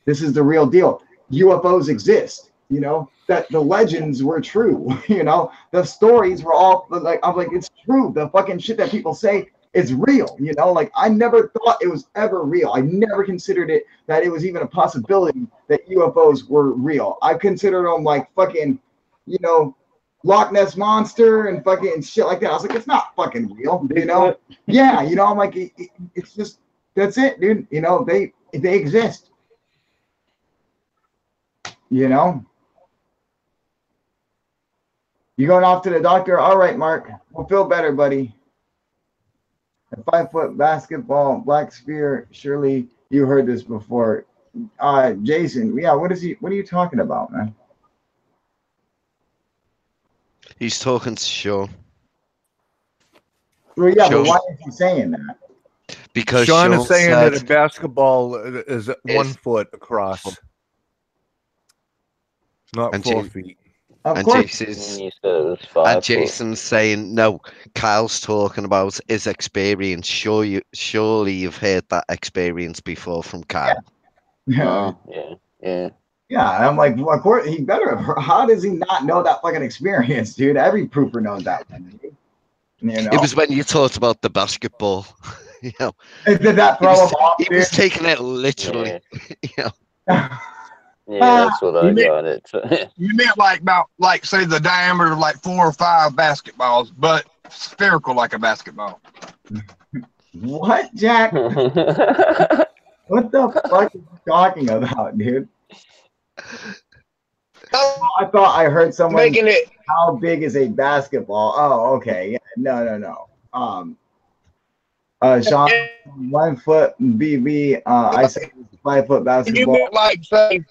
this is the real deal. UFOs exist, you know? That the legends were true, you know? The stories were all, like, I'm like, it's true. The fucking shit that people say is real, you know? Like, I never thought it was ever real. I never considered it that it was even a possibility that UFOs were real. I considered them like fucking, you know, Loch Ness Monster and fucking shit like that. I was like, it's not fucking real, you know? Yeah, you know, I'm like, it's just, that's it, dude. You know, they exist. You know? You going off to the doctor? All right, Mark. We'll feel better, buddy. A 5-foot basketball, black sphere. Surely you heard this before. Jason, yeah, what are you talking about, man? He's talking to Sean. Well, yeah, Sean. but why is he saying that? Because Sean is saying said, that a basketball is 1 foot across, not 4 feet. Of and course. Jason's saying, no, Kyle's talking about his experience. Surely you've heard that experience before from Kyle. Yeah. Yeah. Yeah, I'm like, well, of course, he better have heard. How does he not know that fucking experience, dude? Every pooper knows that one. You know? It was when you talked about the basketball. You know, did that throw him off? He was taking it literally. Yeah. You know? Yeah, that's what I got it. You meant like say the diameter of like 4 or 5 basketballs, but spherical like a basketball. What, Jack? What the fuck are you talking about, dude? I thought I heard someone making it. How big is a basketball? Oh, okay. Yeah. No. Sean, 1 foot BB. I said 5 foot basketball. You meant like say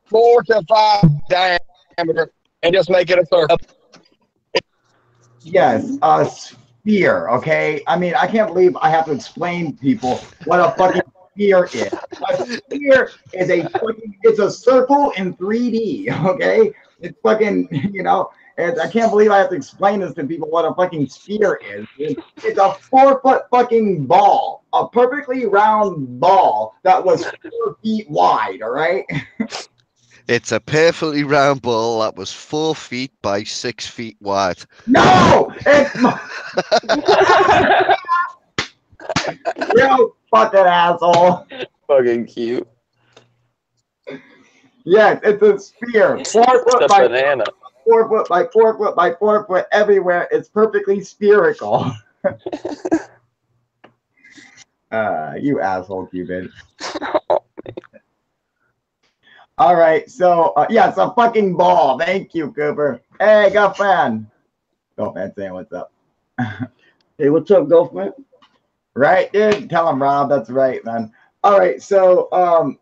4 to 5 diameter and just make it a circle. Yes, a sphere. Okay. I mean, I can't believe I have to explain to people what a fucking sphere is. A sphere is it's a circle in 3D. Okay. It's fucking, you know. And I can't believe I have to explain this to people what a fucking sphere is. It's a 4-foot fucking ball, a perfectly round ball that was 4 feet wide. All right. It's a perfectly round ball that was 4 feet by 6 feet wide. No, it's you fucking asshole. Fucking cute. Yes, it's a sphere. 4 foot It's a banana. 4 foot by 4 foot by 4 foot everywhere. It's perfectly spherical. You asshole, Cuban. All right. So yeah, it's a fucking ball. Thank you, Cooper. Hey, Golfman. Golfman saying what's up. Hey, what's up, Golfman? Right, dude. Tell him, Rob. That's right, man. All right. So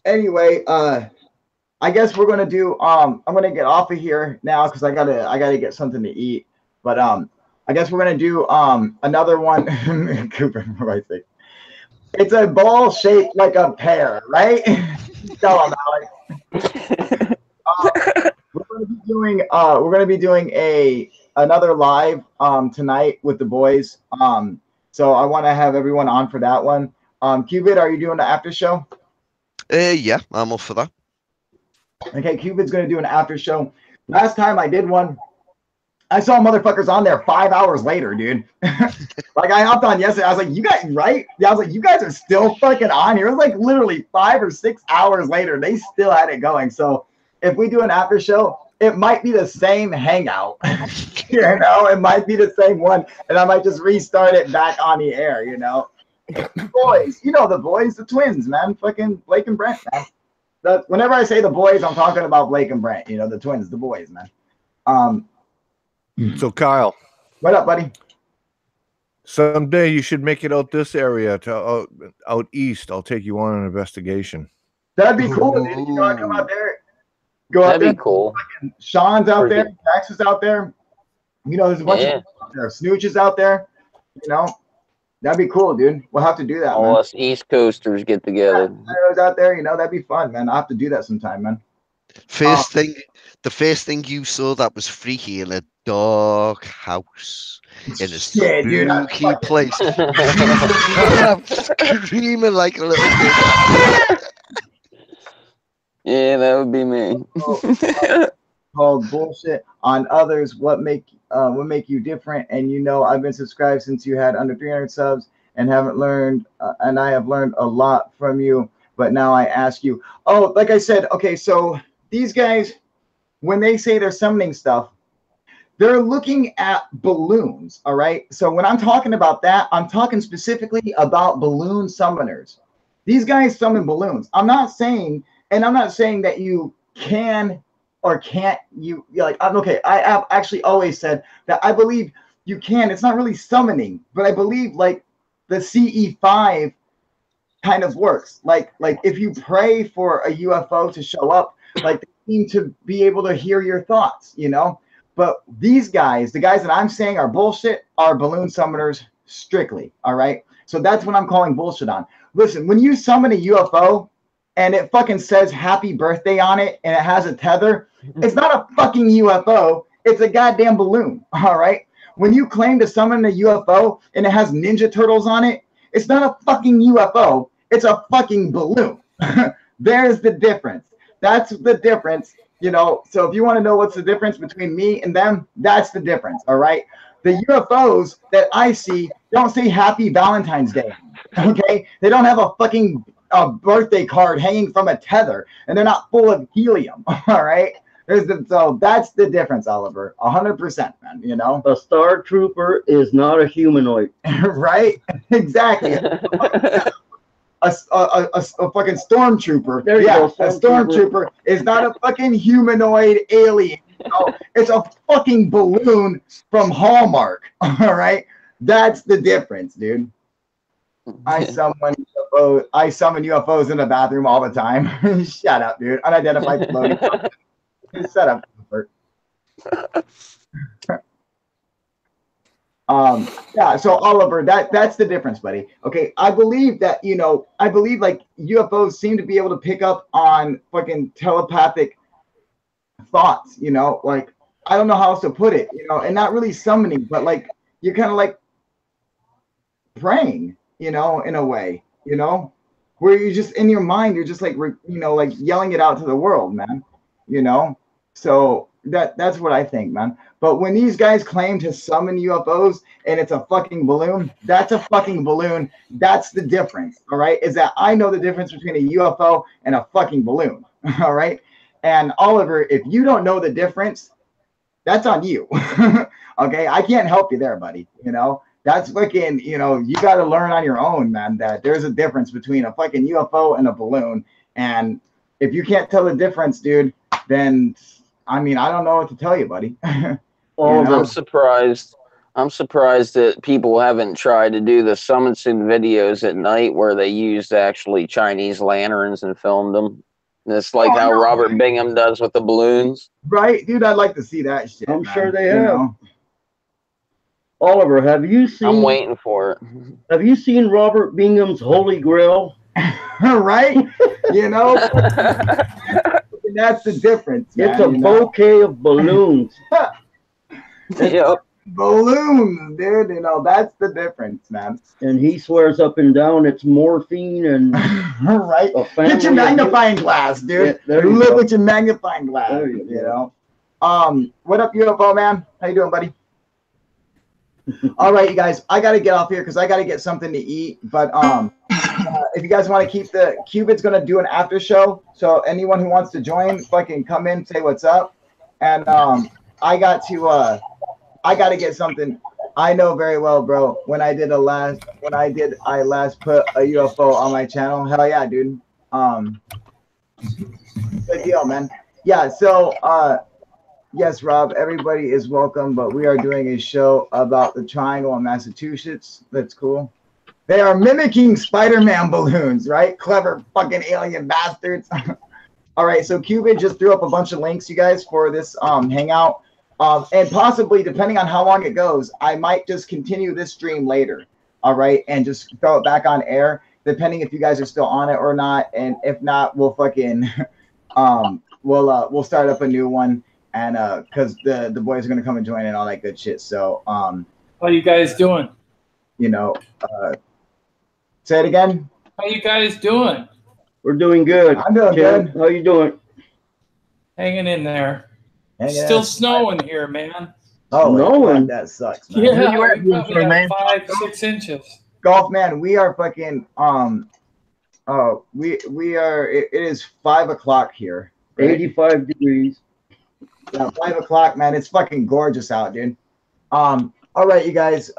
anyway, I guess we're gonna do I'm gonna get off of here now because I gotta get something to eat. But I guess we're gonna do another one. Cooper, for my sake. It's a ball shaped like a pear, right? Tell him, Alex. We're gonna be doing another live tonight with the boys. So I want to have everyone on for that one. Cupid, are you doing the after show? Yeah, I'm up for that. Okay, Cupid's gonna do an after show. Last time I did one, I saw motherfuckers on there 5 hours later, dude. Like I hopped on yesterday. I was like, you guys, right? Yeah, I was like, you guys are still fucking on here. It was like literally 5 or 6 hours later. They still had it going. So if we do an after show, it might be the same hangout. You know, it might be the same one. And I might just restart it back on the air, you know. Boys, you know the boys, the twins, man. Fucking Blake and Brent, man. Whenever I say the boys, I'm talking about Blake and Brent, you know, the twins, the boys, man. So Kyle, what up, buddy? Someday you should make it out this area to out east. I'll take you on an investigation. That'd be cool, dude. You know, I come out there. Go out That'd there. be cool. Sean's out there. Max is out there. You know, there's a bunch of people out there. Snooch is out there. You know, that'd be cool, dude. We'll have to do that, All man. us East Coasters get together. Arrows out there, you know, that'd be fun, man. I'll have to do that sometime, man. The first thing you saw that was freaky in a dark house in a spooky place. Screaming like a little kid. Yeah, that would be me. Called bullshit on others. What make you different? And you know, I've been subscribed since you had under 300 subs and haven't learned, and I have learned a lot from you. But now I ask you. Oh, like I said, okay. So these guys, when they say they're summoning stuff, they're looking at balloons. All right. So when I'm talking about that, I'm talking specifically about balloon summoners. These guys summon balloons. I'm not saying that you can or can't. I have actually always said that I believe you can. It's not really summoning, but I believe like the CE5 kind of works. Like if you pray for a UFO to show up, like they seem to be able to hear your thoughts, you know. But these guys, the guys that I'm saying are bullshit, are balloon summoners strictly. All right. So that's what I'm calling bullshit on. Listen, when you summon a UFO and it fucking says happy birthday on it and it has a tether, it's not a fucking UFO. It's a goddamn balloon. All right. When you claim to summon a UFO and it has Ninja Turtles on it, it's not a fucking UFO. It's a fucking balloon. There's the difference. That's the difference. You know, so if you want to know what's the difference between me and them, that's the difference. All right. The UFOs that I see don't say happy Valentine's Day. Okay. They don't have a fucking birthday card hanging from a tether and they're not full of helium. All right. So that's the difference, Oliver. 100%, man. You know, a Star Trooper is not a humanoid. Right. Exactly. A fucking stormtrooper. There you go, a stormtrooper is not a fucking humanoid alien. No, it's a fucking balloon from Hallmark. All right, that's the difference, dude. I summon UFOs in the bathroom all the time. Shut up, dude. Unidentified floating. Shut up, Bert. Yeah, so Oliver, that's the difference, buddy. Okay, I believe that, you know, like UFOs seem to be able to pick up on fucking telepathic thoughts, you know, like I don't know how else to put it, you know, and not really summoning, but like you're kind of like praying, you know, in a way, you know, where you're just in your mind, you're just like, you know, like yelling it out to the world, man, you know. So that's what I think, man. But when these guys claim to summon UFOs and it's a fucking balloon, that's a fucking balloon. That's the difference, all right? Is that I know the difference between a UFO and a fucking balloon, all right? And Oliver, if you don't know the difference, that's on you, okay? I can't help you there, buddy, you know? That's fucking, you know, you got to learn on your own, man, that there's a difference between a fucking UFO and a balloon. And if you can't tell the difference, dude, then I mean, I don't know what to tell you, buddy. I'm surprised. I'm surprised that people haven't tried to do the Summonson videos at night where they used actually Chinese lanterns and filmed them. And it's like how Robert Bingham does with the balloons. Right, dude. I'd like to see that shit. I'm man. sure they You have. know? Oliver, have you seen? I'm waiting for it. Have you seen Robert Bingham's Holy Grail? Right? You know, that's the difference. Man, It's a bouquet of balloons. Yep. Balloons, dude. You know, that's the difference, man. And he swears up and down it's morphine and right. Get your magnifying glass, dude. Yeah, there you Live go. with your magnifying glass. There you know. What up, UFO man? How you doing, buddy? All right, you guys. I gotta get off here because I gotta get something to eat. But if you guys want to keep the Cupid's gonna do an after show, so anyone who wants to join, fucking come in, say what's up, and I got to get something. I know very well, bro. When I last put a UFO on my channel. Hell yeah, dude. Good deal, man. Yeah. So yes, Rob. Everybody is welcome, but we are doing a show about the triangle in Massachusetts. That's cool. They are mimicking Spider-Man balloons, right? Clever fucking alien bastards. All right, so Cupid just threw up a bunch of links, you guys, for this hangout. And possibly, depending on how long it goes, I might just continue this stream later, all right, and just throw it back on air, depending if you guys are still on it or not. And if not, we'll fucking we'll start up a new one, and because the boys are gonna come and join and all that good shit. So how you guys doing? You know, say it again. How you guys doing? We're doing good. I'm doing good. How you doing? Hanging in there. Hanging Still in. snowing here, man. Oh, Snowing? that sucks, man. Yeah, we probably got 5-6 inches. Golf man, we are fucking we are it is 5 o'clock here. Right? 85 degrees. Yeah, 5 o'clock, man. It's fucking gorgeous out, dude. All right, you guys.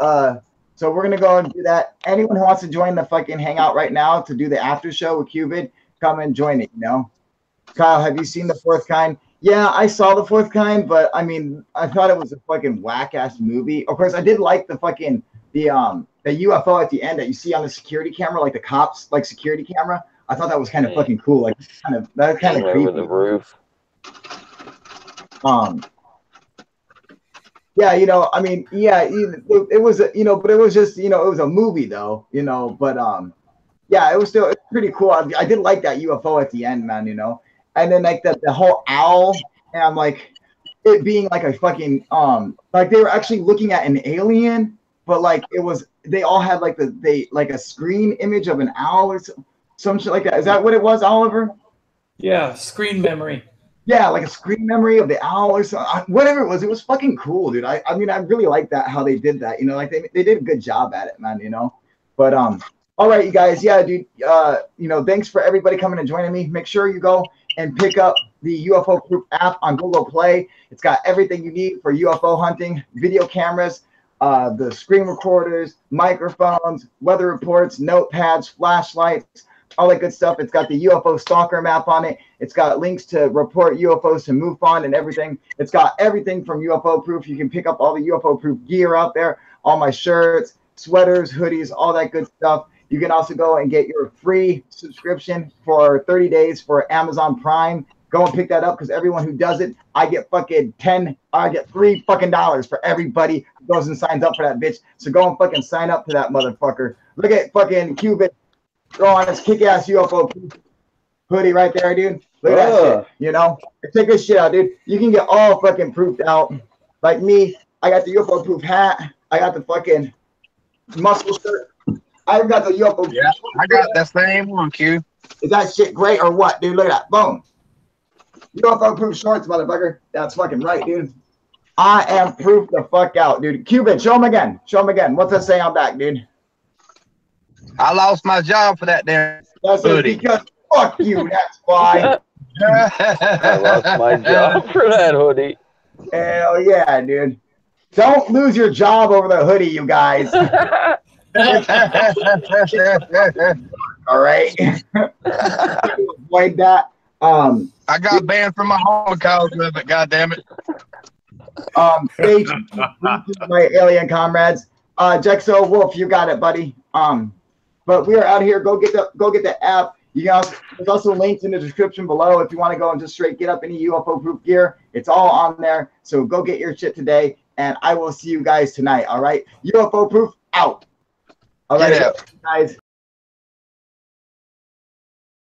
So we're gonna go and do that. Anyone who wants to join the fucking hangout right now to do the after show with Cupid, come and join it. You know, Kyle, have you seen The Fourth Kind? Yeah, I saw The Fourth Kind, but I mean, I thought it was a fucking whack ass movie. Of course, I did like the fucking the UFO at the end that you see on the security camera, like the cops like security camera. I thought that was kind of fucking cool. Like kind of creepy. Over the roof. Yeah, you know, I mean, yeah, it was, you know, but it was just, you know, it was a movie though, you know, but yeah, it was still pretty cool. I did like that UFO at the end, man, you know, and then like the whole owl, and I'm like, it being like a fucking like they were actually looking at an alien, but like it was, they all had like like a screen image of an owl or some shit like that. Is that what it was, Oliver? Yeah, screen memory. Yeah, like a screen memory of the owl or something. Whatever it was fucking cool, dude. I mean, I really like that, how they did that. You know, like they did a good job at it, man, you know. But all right, you guys. Yeah, dude. You know, thanks for everybody coming and joining me. Make sure you go and pick up the UFO Proof app on Google Play. It's got everything you need for UFO hunting, video cameras, the screen recorders, microphones, weather reports, notepads, flashlights, all that good stuff. It's got the UFO stalker map on it. It's got links to report UFOs to MUFON and everything. It's got everything from UFO Proof. You can pick up all the UFO Proof gear out there, all my shirts, sweaters, hoodies, all that good stuff. You can also go and get your free subscription for 30 days for Amazon Prime. Go and pick that up, because everyone who does it, I get fucking $3 fucking dollars for everybody who goes and signs up for that bitch. So go and fucking sign up to that motherfucker. Look at fucking Cupid. Throw on this kick-ass UFO hoodie right there, dude. Look at that shit, you know? Check this shit out, dude. You can get all fucking proofed out. Like me, I got the UFO Proof hat. I got the fucking muscle shirt. I got the UFO. Yeah, I got that same one, Q. Is that shit great or what, dude? Look at that. Boom. UFO Proof shorts, motherfucker. That's fucking right, dude. I am proof the fuck out, dude. Cuban, show him again. Show him again. What's that say on back, dude? I lost my job for that damn That's hoodie. Because fuck you, that's why. I lost my job for that hoodie. Hell yeah, dude. Don't lose your job over the hoodie, you guys. All right. Avoid that. I got banned from my home because of it. God damn it. Hey, my alien comrades. Jexo Wolf, you got it, buddy. But we are out here. Go get the app. There's also links in the description below if you want to go and just straight get up any UFO proof gear. It's all on there. So go get your shit today, and I will see you guys tonight. All right, UFO proof out. All right, guys.